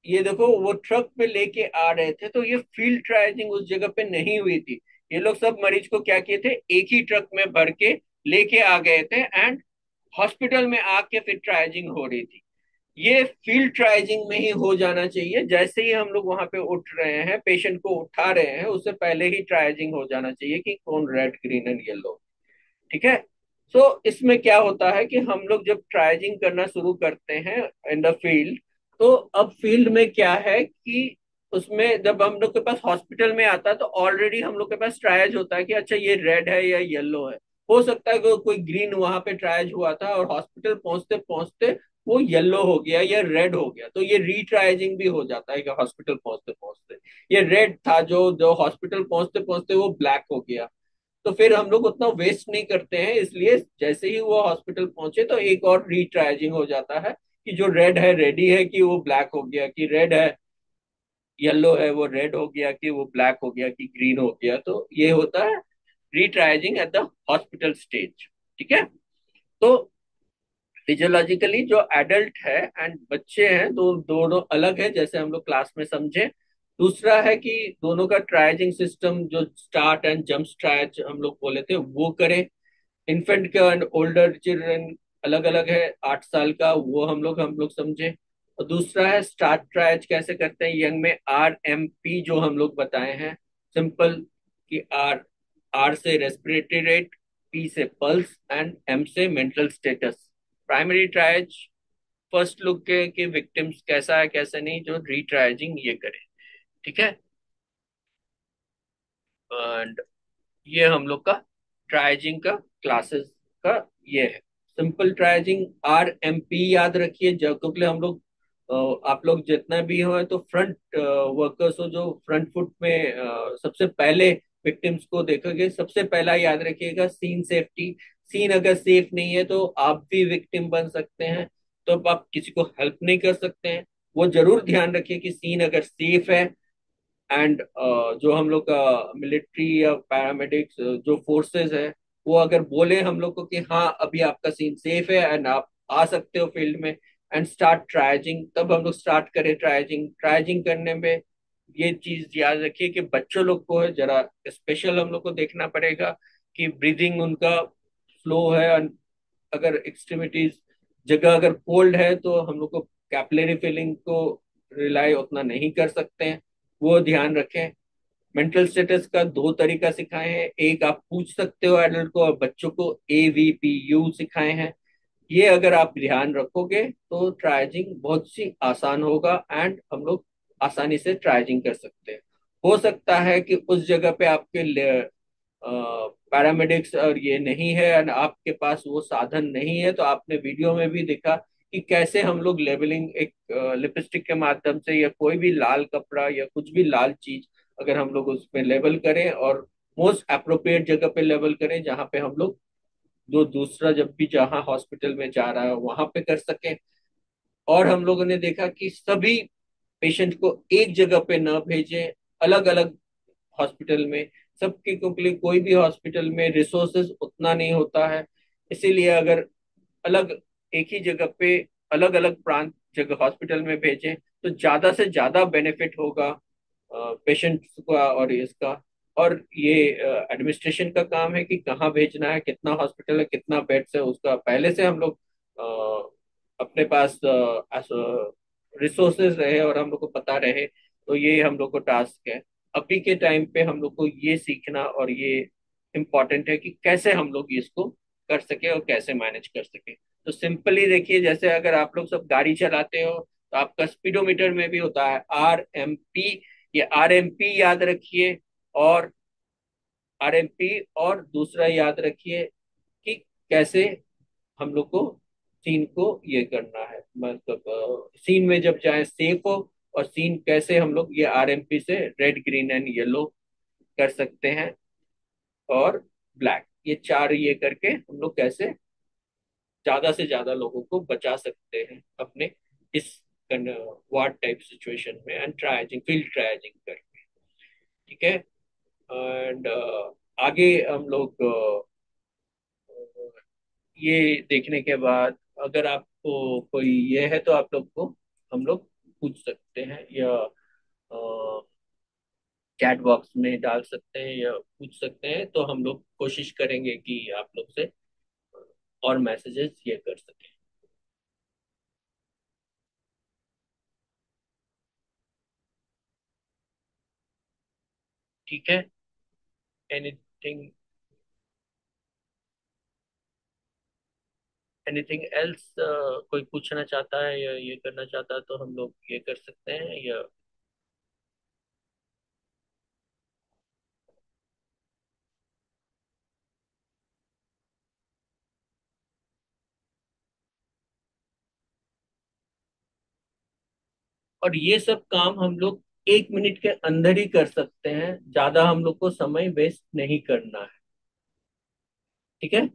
ये देखो वो ट्रक पे लेके आ रहे थे, तो ये फील्ड ट्राइजिंग उस जगह पे नहीं हुई थी। ये लोग सब मरीज को क्या किए थे, एक ही ट्रक में भर के लेके आ गए थे, एंड हॉस्पिटल में आके फिर ट्राइजिंग हो रही थी। ये फील्ड ट्राइजिंग में ही हो जाना चाहिए। जैसे ही हम लोग वहां पे उठ रहे हैं, पेशेंट को उठा रहे हैं, उससे पहले ही ट्राइजिंग हो जाना चाहिए कि कौन रेड, ग्रीन एंड येलो। ठीक है। सो इसमें क्या होता है कि हम लोग जब ट्राइजिंग करना शुरू करते हैं इन द फील्ड, तो अब फील्ड में क्या है कि उसमें जब हम लोग के पास हॉस्पिटल में आता है, तो ऑलरेडी हम लोग के पास ट्रायज होता है कि अच्छा ये रेड है या येलो है। हो सकता है कि कोई ग्रीन वहां पे ट्रायज हुआ था और हॉस्पिटल पहुंचते पहुंचते वो येलो हो गया या रेड हो गया, तो ये रीट्राइजिंग भी हो जाता है कि हॉस्पिटल पहुंचते पहुंचते ये रेड था, जो जो हॉस्पिटल पहुंचते पहुंचते वो ब्लैक हो गया। तो फिर हम लोग उतना वेस्ट नहीं करते हैं, इसलिए जैसे ही वो हॉस्पिटल पहुंचे तो एक और रीट्राइजिंग हो जाता है कि जो रेड है रेडी है कि वो ब्लैक हो गया, कि रेड है येलो है वो रेड हो गया, कि वो ब्लैक हो गया, कि ग्रीन हो गया। तो ये होता है रीट्राइजिंग एट द हॉस्पिटल स्टेज। ठीक है। तो फिजियोलॉजिकली जो एडल्ट है एंड बच्चे हैं, दोनों अलग है, जैसे हम लोग क्लास में समझे। दूसरा है कि दोनों का ट्राइजिंग सिस्टम, जो स्टार्ट एंड जंप स्ट्राइच हम लोग बोले थे, वो करें। इन्फेंट का एंड ओल्डर चिल्ड्रन अलग अलग है, 8 साल का, वो हम लोग समझे। और दूसरा है स्टार्ट ट्रायज कैसे करते हैं यंग में, RMP जो हम लोग बताए हैं, सिंपल, कि आर, आर से रेस्पिरेटरी रेट, P से पल्स एंड M से mental status. Primary triage first look के कि विक्टिम्स कैसा है कैसे नहीं, जो रीट्रायजिंग ये करे। ठीक है। एंड ये हम लोग का ट्राइजिंग का क्लासेस का ये है। सिंपल ट्राइजिंग RMP याद रखिए, जब क्योंकि हम लोग आप लोग जितना भी हो तो फ्रंट वर्कर्स हो, जो फ्रंट फुट में सबसे पहले विक्टिम्स को देखोगे, सबसे पहला याद रखिएगा सीन सेफ्टी। सीन अगर सेफ नहीं है तो आप भी विक्टिम बन सकते हैं, तो अब आप किसी को हेल्प नहीं कर सकते हैं। वो जरूर ध्यान रखिए कि सीन अगर सेफ है, एंड जो हम लोग का मिलिट्री या पैरामेडिक्स जो फोर्सेस है, वो अगर बोले हम लोग को कि हाँ अभी आपका सीन सेफ है एंड आप आ सकते हो फील्ड में एंड स्टार्ट ट्राइजिंग, तब हम लोग स्टार्ट करें ट्राइजिंग। ट्राइजिंग करने में ये चीज याद रखिए कि बच्चों लोग को है जरा स्पेशल हम लोग को देखना पड़ेगा कि ब्रीदिंग उनका फ्लो है। and अगर एक्सट्रीमिटीज जगह अगर कोल्ड है तो हम लोग को कैपिलरी फिलिंग को रिलाई उतना नहीं कर सकते हैं, वो ध्यान रखें। मेंटल स्टेटस का दो तरीका सिखाए हैं, एक आप पूछ सकते हो एडल्ट को, और बच्चों को AVPU सिखाए हैं। ये अगर आप ध्यान रखोगे तो ट्राइजिंग बहुत सी आसान होगा, एंड हम लोग आसानी से ट्राइजिंग कर सकते हैं। हो सकता है कि उस जगह पे आपके पैरामेडिक्स और ये नहीं है, एंड आपके पास वो साधन नहीं है, तो आपने वीडियो में भी देखा कि कैसे हम लोग लेबलिंग एक लिपस्टिक के माध्यम से, या कोई भी लाल कपड़ा या कुछ भी लाल चीज अगर हम लोग उस पे लेबल करें, और मोस्ट अप्रोप्रिएट जगह पे लेबल करें जहाँ पे हम लोग जो दूसरा जब भी जहाँ हॉस्पिटल में जा रहा है वहां पे कर सकें। और हम लोगों ने देखा कि सभी पेशेंट को एक जगह पे न भेजें, अलग अलग हॉस्पिटल में। सबके क्योंकि कोई भी हॉस्पिटल में रिसोर्सेज उतना नहीं होता है, इसीलिए अगर अलग एक ही जगह पे अलग अलग प्रांत जगह हॉस्पिटल में भेजें तो ज्यादा से ज्यादा बेनिफिट होगा पेशेंट्स का और इसका। और ये एडमिनिस्ट्रेशन का काम है कि कहाँ भेजना है, कितना हॉस्पिटल है, कितना बेड्स है, उसका पहले से हम लोग अपने पास रिसोर्सेज रहे और हम लोग को पता रहे, तो ये हम लोग को टास्क है। अभी के टाइम पे हम लोग को ये सीखना और ये इम्पोर्टेंट है कि कैसे हम लोग इसको कर सके और कैसे मैनेज कर सके। तो सिंपली देखिए, जैसे अगर आप लोग सब गाड़ी चलाते हो तो आपका स्पीडोमीटर में भी होता है RMP। ये RMP याद रखिए, और RMP, और दूसरा याद रखिए कि कैसे हम लोग को सीन को ये करना है, मतलब सीन में जब जाए सेफ हो, और सीन कैसे हम लोग ये RMP से रेड ग्रीन एंड येलो कर सकते हैं, और ब्लैक, ये चार ये करके हम लोग कैसे ज्यादा से ज्यादा लोगों को बचा सकते हैं अपने इस वार्ड टाइप सिचुएशन में, एंड ट्राइजिंग फील्ड ट्राइजिंग करके। ठीक है। एंड आगे हम लोग ये देखने के बाद, अगर आपको कोई ये है तो आप लोग को हम लोग पूछ सकते हैं, या चैट बॉक्स में डाल सकते हैं, या पूछ सकते हैं, तो हम लोग कोशिश करेंगे कि आप लोग से और मैसेजेस ये कर सकें। ठीक है। एनीथिंग एनीथिंग एल्स, कोई पूछना चाहता है या ये करना चाहता है तो हम लोग ये कर सकते हैं, या और ये सब काम हम लोग 1 मिनट के अंदर ही कर सकते हैं, ज्यादा हम लोग को समय वेस्ट नहीं करना है। ठीक है।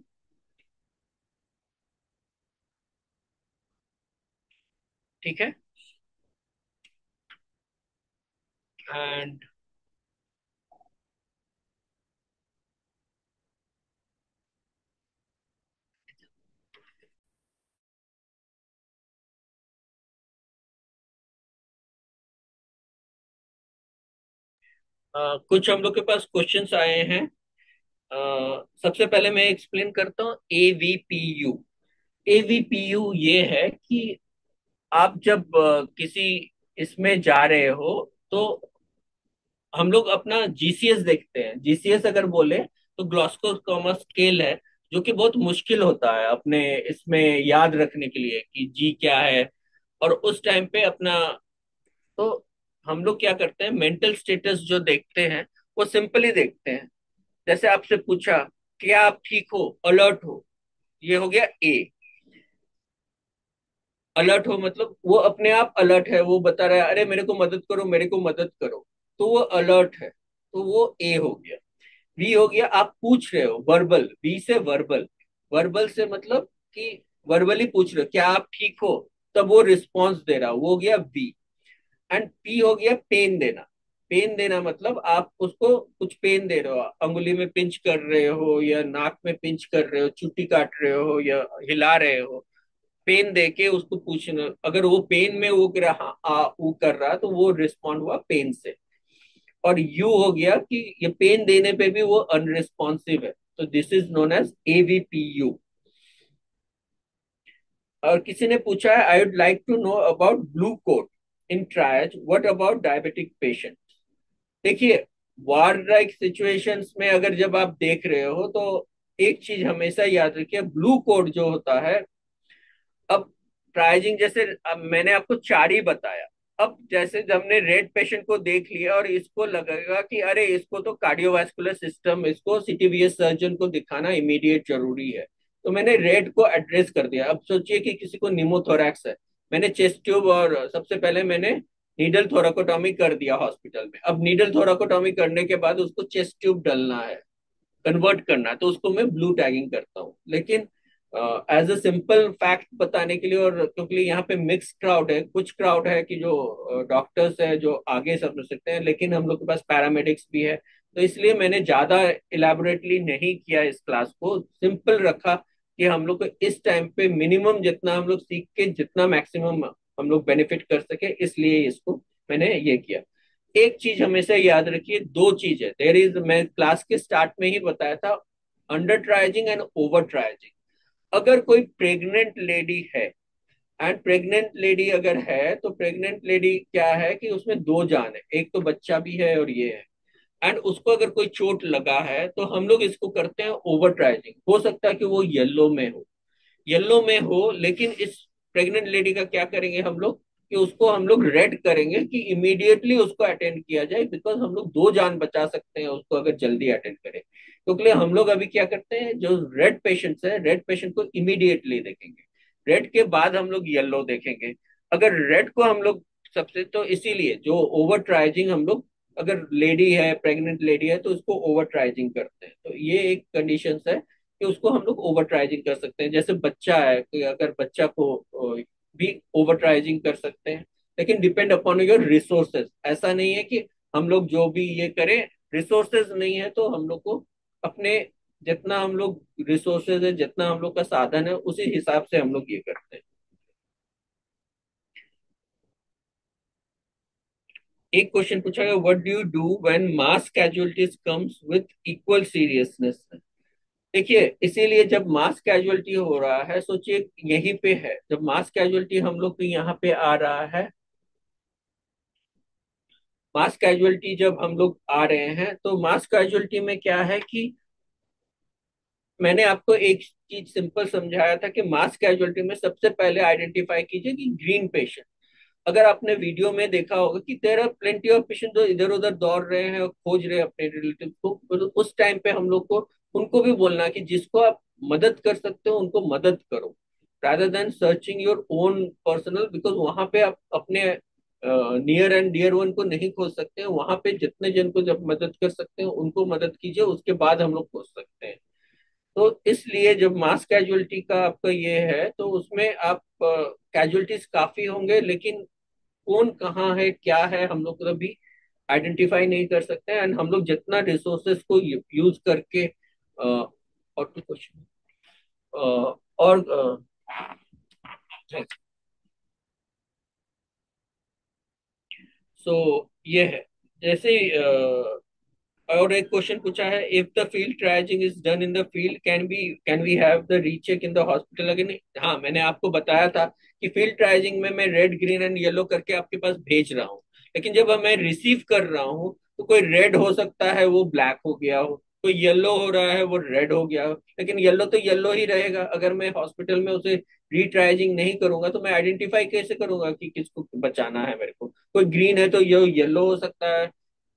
ठीक है। एंड कुछ हम लोग के पास क्वेश्चंस आए हैं। सबसे पहले मैं एक्सप्लेन करता हूँ AVPU। AVPU ये है कि आप जब किसी इसमें जा रहे हो तो हम लोग अपना GCS देखते हैं। GCS अगर बोले तो ग्लास्को कॉमा स्केल है, जो कि बहुत मुश्किल होता है अपने इसमें याद रखने के लिए कि G क्या है। और उस टाइम पे अपना, तो हम लोग क्या करते हैं, मेंटल स्टेटस जो देखते हैं वो सिंपली देखते हैं। जैसे आपसे पूछा क्या आप ठीक हो, अलर्ट हो, ये हो गया A। अलर्ट हो मतलब वो अपने आप अलर्ट है, वो बता रहा है अरे मेरे को मदद करो, मेरे को मदद करो, तो वो अलर्ट है, तो वो A हो गया। बी हो गया आप पूछ रहे हो, वर्बल, बी से वर्बल। वर्बल से मतलब कि वर्बली पूछ रहे हो क्या आप ठीक हो, तब वो रिस्पॉन्स दे रहा, वो हो गया बी। एंड पी हो गया पेन देना। पेन देना मतलब आप उसको कुछ पेन दे रहे हो, अंगुली में पिंच कर रहे हो, या नाक में पिंच कर रहे हो, चुट्टी काट रहे हो, या हिला रहे हो। पेन दे के उसको पूछना, अगर वो पेन में वो रहा आ ऊ कर रहा तो वो रिस्पॉन्ड हुआ पेन से। और यू हो गया कि ये पेन देने पे भी वो अनरिस्पॉन्सिव है, तो this is known as AVPU। और किसी ने पूछा है I would like to know about blue code in triage, what about diabetic patient. देखिए, वार लाइक सिचुएशंस में अगर जब आप देख रहे हो तो एक चीज हमेशा याद रखिए, ब्लू कोड जो होता है, अब ट्राइजिंग जैसे अब मैंने आपको चार ही बताया। अब जैसे जब हमने रेड पेशेंट को देख लिया और इसको लगेगा कि अरे इसको तो कार्डियोवास्कुलर सिस्टम, इसको सीटीवीएस सर्जन को दिखाना इमीडिएट जरूरी है, तो मैंने रेड को एड्रेस कर दिया। अब सोचिए कि किसी को निमोथोरैक्स है, मैंने चेस्ट ट्यूब और सबसे पहले मैंने नीडल थोराकोटॉमी कर दिया हॉस्पिटल में। अब नीडल थोराकोटॉमी करने के बाद उसको चेस्ट ट्यूब डलना है, कन्वर्ट करना है, तो उसको मैं ब्लू टैगिंग करता हूँ। लेकिन एज अ सिंपल फैक्ट बताने के लिए, और क्योंकि यहाँ पे मिक्स क्राउड है, कुछ क्राउड है कि जो डॉक्टर्स है जो आगे समझ सकते हैं, लेकिन हम लोग के पास पैरामेडिक्स भी है, तो इसलिए मैंने ज्यादा इलेबोरेटली नहीं किया इस क्लास को, सिंपल रखा कि हम लोग को इस टाइम पे मिनिमम जितना हम लोग सीख के जितना मैक्सिमम हम लोग बेनिफिट कर सके, इसलिए इसको मैंने ये किया। एक चीज हमेशा याद रखिए, दो चीज है, देर इज, मैं क्लास के स्टार्ट में ही बताया था, अंडर ट्राइजिंग एंड ओवर ट्राइजिंग। अगर कोई प्रेग्नेंट लेडी है, एंड प्रेग्नेंट लेडी अगर है, तो प्रेग्नेंट लेडी क्या है कि उसमें दो जान है, एक तो बच्चा भी है और ये है, एंड उसको अगर कोई चोट लगा है तो हम लोग इसको करते हैं ओवर ट्राइजिंग। हो सकता है कि वो येलो में हो, येलो में हो, लेकिन इस प्रेग्नेंट लेडी का क्या करेंगे हम लोग कि उसको हम लोग रेड करेंगे कि इमीडिएटली उसको अटेंड किया जाए, बिकॉज हम लोग दो जान बचा सकते हैं उसको अगर जल्दी अटेंड करें। तो इसलिए हम लोग अभी क्या करते हैं, जो रेड पेशेंट्स है, रेड पेशेंट को इमीडिएटली देखेंगे, रेड के बाद हम लोग येलो देखेंगे। अगर रेड को हम लोग सबसे, तो इसीलिए जो ओवर ट्राइजिंग हम लोग, अगर लेडी है, प्रेग्नेंट लेडी है, तो उसको ओवर ट्राइजिंग करते हैं। तो ये एक कंडीशन है कि उसको हम लोग ओवर ट्राइजिंग कर सकते हैं। जैसे बच्चा है कि अगर बच्चा को भी ओवर ट्राइजिंग कर सकते हैं, लेकिन डिपेंड अपॉन योर रिसोर्सेज। ऐसा नहीं है कि हम लोग जो भी ये करें, रिसोर्सेज नहीं है तो हम लोग को अपने, जितना हम लोग रिसोर्सेज है, जितना हम लोग का साधन है, उसी हिसाब से हम लोग ये करते हैं। एक क्वेश्चन पूछा गया, what do you do when mass casualties comes with equal seriousness. देखिए, इसीलिए जब मास कैजुअलिटी हो रहा है, सोचिए यहीं पे है, जब मास कैजुअलिटी हम लोग के यहाँ पे आ रहा है, मास कैजुअलिटी जब हम लोग आ रहे हैं, तो मास कैजुअलिटी में क्या है कि मैंने आपको एक चीज सिंपल समझाया था कि मास कैजुअलिटी में सबसे पहले आइडेंटिफाई कीजिए कि ग्रीन पेशेंट। अगर आपने वीडियो में देखा होगा कि there are plenty of patient जो इधर उधर दौड़ रहे हैं और खोज रहे हैं अपने रिलेटिव को, तो उस टाइम पे हम लोग को उनको भी बोलना कि जिसको आप मदद कर सकते हो उनको मदद करो, rather than searching your own personal, because वहां पे आप अपने नियर एंड डियर वन को नहीं खोज सकते हैं। वहां पे जितने जन को जब मदद कर सकते हैं उनको मदद कीजिए, उसके बाद हम लोग खोज सकते हैं। तो इसलिए जब मास कैजुअलिटी का आपका ये है, तो उसमें आप कैजुअलिटीज काफी होंगे, लेकिन कौन कहाँ है क्या है हम लोग कभी आइडेंटिफाई नहीं कर सकते हैं। एंड हम लोग जितना रिसोर्सेस को यूज करके और कुछ क्वेश्चन और सो ये है, जैसे और एक क्वेश्चन पूछा है, if the field triaging is done in the field, can we have the recheck in the hospital again. हाँ, मैंने आपको बताया था कि फील्ड ट्रायजिंग में मैं रेड ग्रीन एंड येलो करके आपके पास भेज रहा हूँ, लेकिन जब मैं रिसीव कर रहा हूँ तो कोई रेड हो सकता है वो ब्लैक हो गया हो, कोई येलो हो रहा है वो रेड हो गया हो, लेकिन येलो तो येलो ही रहेगा। अगर मैं हॉस्पिटल में उसे रीट्राइजिंग नहीं करूंगा तो मैं आइडेंटिफाई कैसे करूंगा कि किसको बचाना है मेरे को। कोई ग्रीन है तो ये येलो हो सकता है।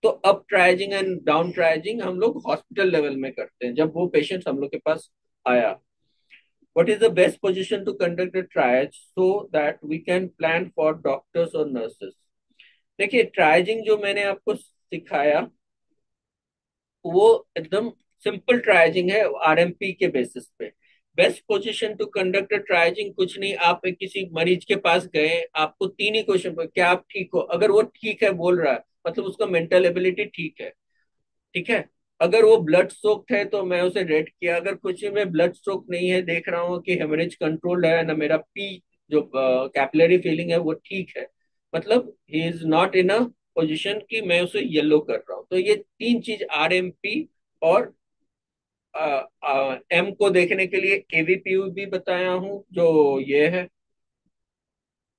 तो अप ट्राइजिंग एंड डाउन ट्राइजिंग हम लोग हॉस्पिटल लेवल में करते हैं जब वो पेशेंट हम लोग के पास आया। What is the best position to conduct a triage so that we can plan for doctors और नर्सेस। देखिए, ट्राइजिंग जो मैंने आपको सिखाया वो एकदम सिंपल ट्राइजिंग है, आरएमपी के बेसिस पे। बेस्ट पोजीशन टू कंडक्ट ट्राइजिंग कुछ नहीं, आप एक किसी मरीज के पास गए, आपको तीन ही क्वेश्चन पर, क्या आप ठीक हो, अगर वो ठीक है बोल रहा है मतलब उसका मेंटल एबिलिटी ठीक है, ठीक है। अगर वो ब्लड स्ट्रोक है तो मैं उसे रेड किया, अगर कुछ में ब्लड स्ट्रोक नहीं है, देख रहा हूँ कि हेमरेज कंट्रोल्ड है ना, मेरा पी जो कैपिलरी फीलिंग है वो ठीक है, मतलब he is not in a position कि मैं उसे येलो कर रहा हूँ। तो ये तीन चीज, आरएमपी और एम को देखने के लिए एवीपी भी बताया हूँ जो ये है,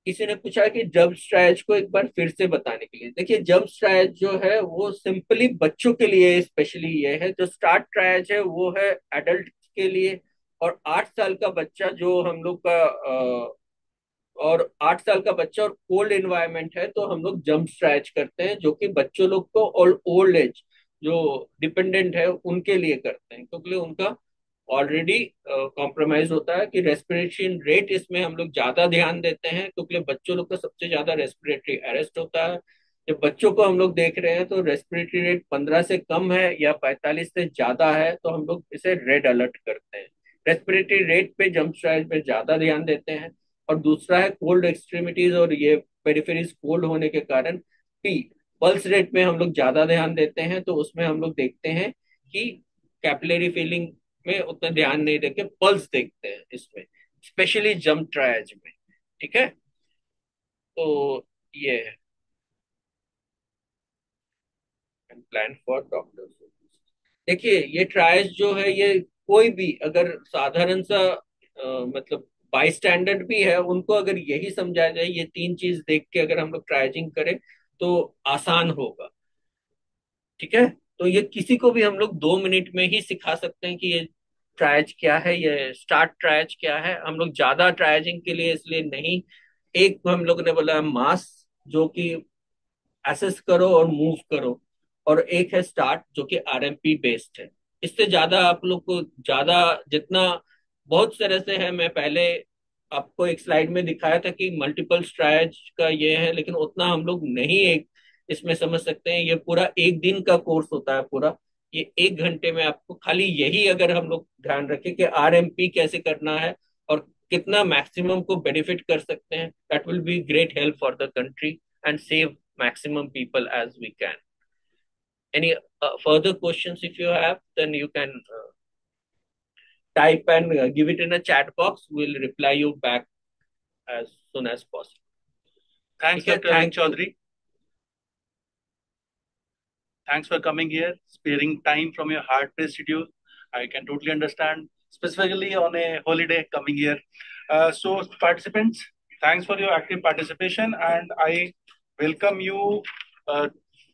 किसी ने पूछा कि जम्प स्ट्राइज को एक बार फिर से बताने के लिए। देखिए, जम्प स्ट्राइज जो है वो सिंपली बच्चों के लिए स्पेशली ये है। जो स्टार्ट ट्राइज है वो है एडल्ट के लिए। और 8 साल का बच्चा जो हम लोग का और 8 साल का बच्चा और कोल्ड एनवायरनमेंट है तो हम लोग जंप स्ट्रैच करते हैं, जो कि बच्चों लोग को और ओल्ड एज जो डिपेंडेंट है उनके लिए करते हैं, क्योंकि उनका ऑलरेडी कॉम्प्रोमाइज होता है कि रेस्पिरेशन रेट इसमें हम लोग ज्यादा ध्यान देते हैं, क्योंकि बच्चों लोग का सबसे ज्यादा रेस्पिरेटरी अरेस्ट होता है। जब बच्चों को हम लोग देख रहे हैं तो रेस्पिरेटरी रेट 15 से कम है या 45 से ज्यादा है तो हम लोग इसे रेड अलर्ट करते हैं। रेस्पिरेटरी रेट पे जंप स्ट्राइड पे ज्यादा ध्यान देते हैं। और दूसरा है कोल्ड एक्सट्रीमिटीज और ये पेरिफेरीज कोल्ड होने के कारण पी पल्स रेट में हम लोग ज्यादा ध्यान देते हैं, तो उसमें हम लोग देखते हैं कि कैपिलरी फीलिंग में उतना ध्यान नहीं देके पल्स देखते हैं इसमें, स्पेशली जंप ट्रायज में। ठीक है, तो ये है प्लान फॉर डॉक्टर्स। देखिए, ये ट्रायज जो है ये कोई भी अगर साधारण सा मतलब बाई स्टैंडर्ड भी है उनको अगर यही समझाया जाए, ये तीन चीज देख के अगर हम लोग ट्राइजिंग करें तो आसान होगा। ठीक है, तो ये किसी को भी हम लोग 2 मिनट में ही सिखा सकते हैं कि ये ट्रायज क्या है, ये स्टार्ट ट्रायज क्या है। हम लोग ज्यादा ट्रायजिंग के लिए इसलिए नहीं, एक हम लोग ने बोला मास जो कि एसेस करो और मूव करो, और एक है स्टार्ट जो कि आरएमपी बेस्ड है। इससे ज्यादा आप लोग को ज्यादा जितना बहुत तरह से है, मैं पहले आपको एक स्लाइड में दिखाया था कि मल्टीपल स्ट्राइज का ये है, लेकिन उतना हम लोग नहीं एक इसमें समझ सकते हैं। ये पूरा एक दिन का कोर्स होता है पूरा। ये 1 घंटे में आपको खाली यही अगर हम लोग ध्यान रखें कि आरएमपी कैसे करना है और कितना मैक्सिमम को बेनिफिट कर सकते हैं, that will be great help for the country and save maximum people as we can. Any further questions if you have, then you can type and give it in a chat box. We'll reply you back as soon as possible. Thanks, Okay, Dr. Arvind Chaudhary. Thanks for coming here, sparing time from your hard-pressed schedule. I can totally understand, specifically on a holiday coming here. So, participants, thanks for your active participation, and I welcome you.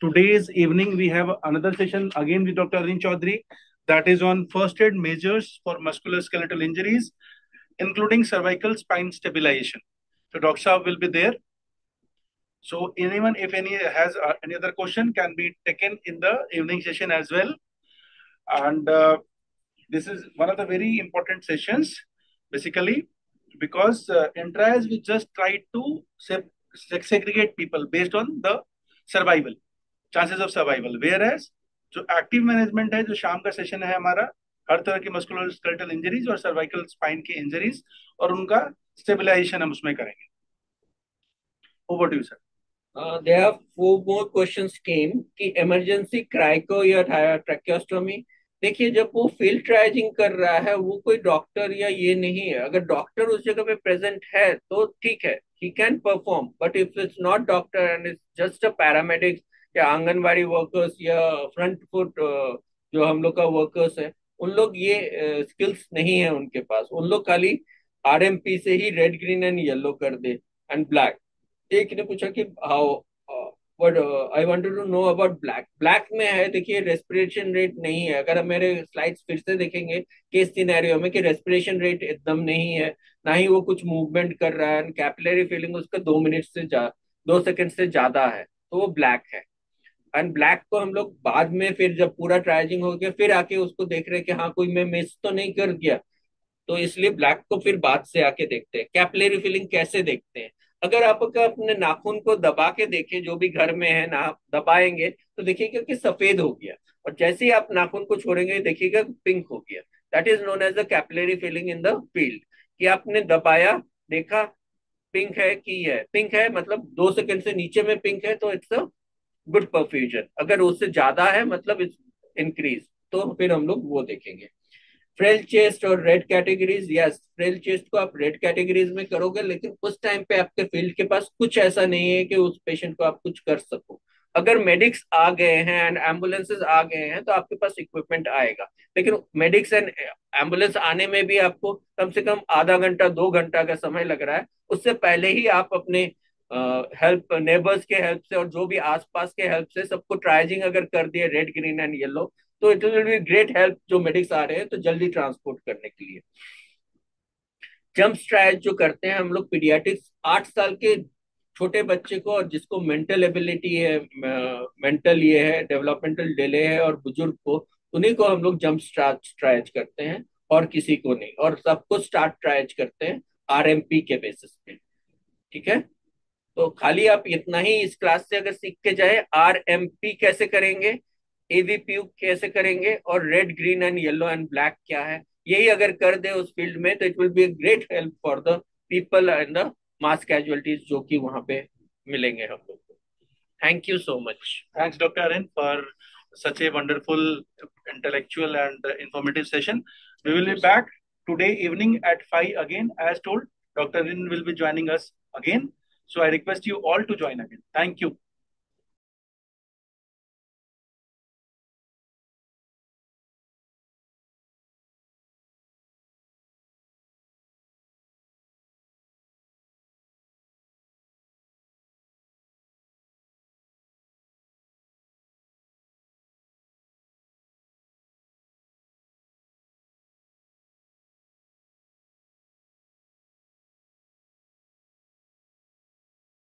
Today's evening, we have another session again with Dr. Arvind Chaudhary that is on first aid measures for musculoskeletal injuries, including cervical spine stabilization. So, Dr. Saab will be there. So anyone, if any has any other question, can be taken in the evening session as well. And this is one of the very important sessions, basically, because in trials we just try to segregate people based on the survival, chances of survival. Whereas जो active management है, जो शाम का session है हमारा, हर तरह की मस्कुलर स्केलेटल इंजरीज और सर्वाइकल स्पाइन की इंजरीज और उनका स्टेबलाइजेशन हम उसमें करेंगे. Over to you sir. There are 4 more questions came कि इमरजेंसी क्राइको या ट्रैकियोस्टोमी। देखिए, जब वो फील्ड ट्राइजिंग कर रहा है वो कोई डॉक्टर या ये नहीं है। अगर डॉक्टर उस जगह पे प्रेजेंट है तो ठीक है, he can perform. But if it's not doctor and it's just a paramedics या आंगनबाड़ी वर्कर्स या फ्रंट फुट जो हम लोग का वर्कर्स है, उन लोग ये स्किल्स नहीं है उनके पास। उन लोग खाली आरएमपी से ही रेड ग्रीन एंड येलो कर दे एंड ब्लैक। एक ने पूछा कि how what I wanted to know about black. Black में है, देखिए रेस्पिरेशन रेट नहीं है। अगर हम मेरे स्लाइड्स फिर से देखेंगे केस सिनेरियो में कि रेस्पिरेशन रेट एकदम नहीं है, ना ही वो कुछ मूवमेंट कर रहा है, कैपिलरी फीलिंग उसका 2 मिनट से 2 सेकंड से ज्यादा है, तो वो ब्लैक है। एंड ब्लैक को हम लोग बाद में फिर जब पूरा ट्राइजिंग हो गया फिर आके उसको देख रहे हैं कि हाँ कोई मैं मिस तो नहीं कर गया, तो इसलिए ब्लैक को फिर बाद से आके देखते हैं। कैपिलरी फीलिंग कैसे देखते हैं? अगर आप अपने नाखून को दबा के देखें, जो भी घर में है ना, दबाएंगे तो देखिएगा कि सफेद हो गया, और जैसे ही आप नाखून को छोड़ेंगे देखिएगा पिंक हो गया। That is known as the capillary feeling in the field, कि आपने दबाया, देखा पिंक है कि है पिंक है, मतलब 2 सेकंड से नीचे में पिंक है तो इट्स अ गुड परफ्यूजन। अगर उससे ज्यादा है मतलब इट्स इंक्रीज, तो फिर हम लोग वो देखेंगे। फ्रेल चेस्ट और red categories, yes flail chest को आप रेड कैटेगरीज में करोगे, लेकिन उस टाइम पे आपके फील्ड के पास कुछ ऐसा नहीं है कि उस पेशेंट को आप कुछ कर सको। अगर मेडिक्स आ गए हैं एंड एम्बुलेंसेज आ गए हैं तो आपके पास इक्विपमेंट आएगा, लेकिन मेडिक्स एंड एम्बुलेंस आने में भी आपको कम से कम आधा घंटा 2 घंटा का समय लग रहा है, उससे पहले ही आप अपने हेल्प, नेबर्स के हेल्प से और जो भी आसपास के हेल्प से सबको ट्राइजिंग अगर कर दिए रेड ग्रीन एंड येलो, तो it will be great help जो मेडिक्स आ रहे हैं तो जल्दी ट्रांसपोर्ट करने के लिए। जंप स्ट्राइज जो करते हैं हम लोग पीडियाट्रिक्स, 8 साल के छोटे बच्चे को और जिसको मेंटल एबिलिटी है, मेंटल ये है, डेवलपमेंटल डिले है और बुजुर्ग को, उन्हीं को हम लोग जंप स्ट्राइज करते हैं और किसी को नहीं, और सबको स्टार्ट ट्राइज करते हैं आरएमपी के बेसिस पे। ठीक है, तो खाली आप इतना ही इस क्लास से अगर सीख के जाए, आरएमपी कैसे करेंगे, एवीपीयू कैसे करेंगे और red green and yellow and black क्या है, यही अगर कर दे उस फील्ड में, तो it will be great help for the people and the mass casualties जो कि वहां पे मिलेंगे हम लोग को। Thank you so much. Thanks, Dr. Arun, for such a wonderful, intellectual, and informative session. We will be back today evening at 5 again. As told, Dr. Arun will be joining us again. So I request you all to join again. Thank you.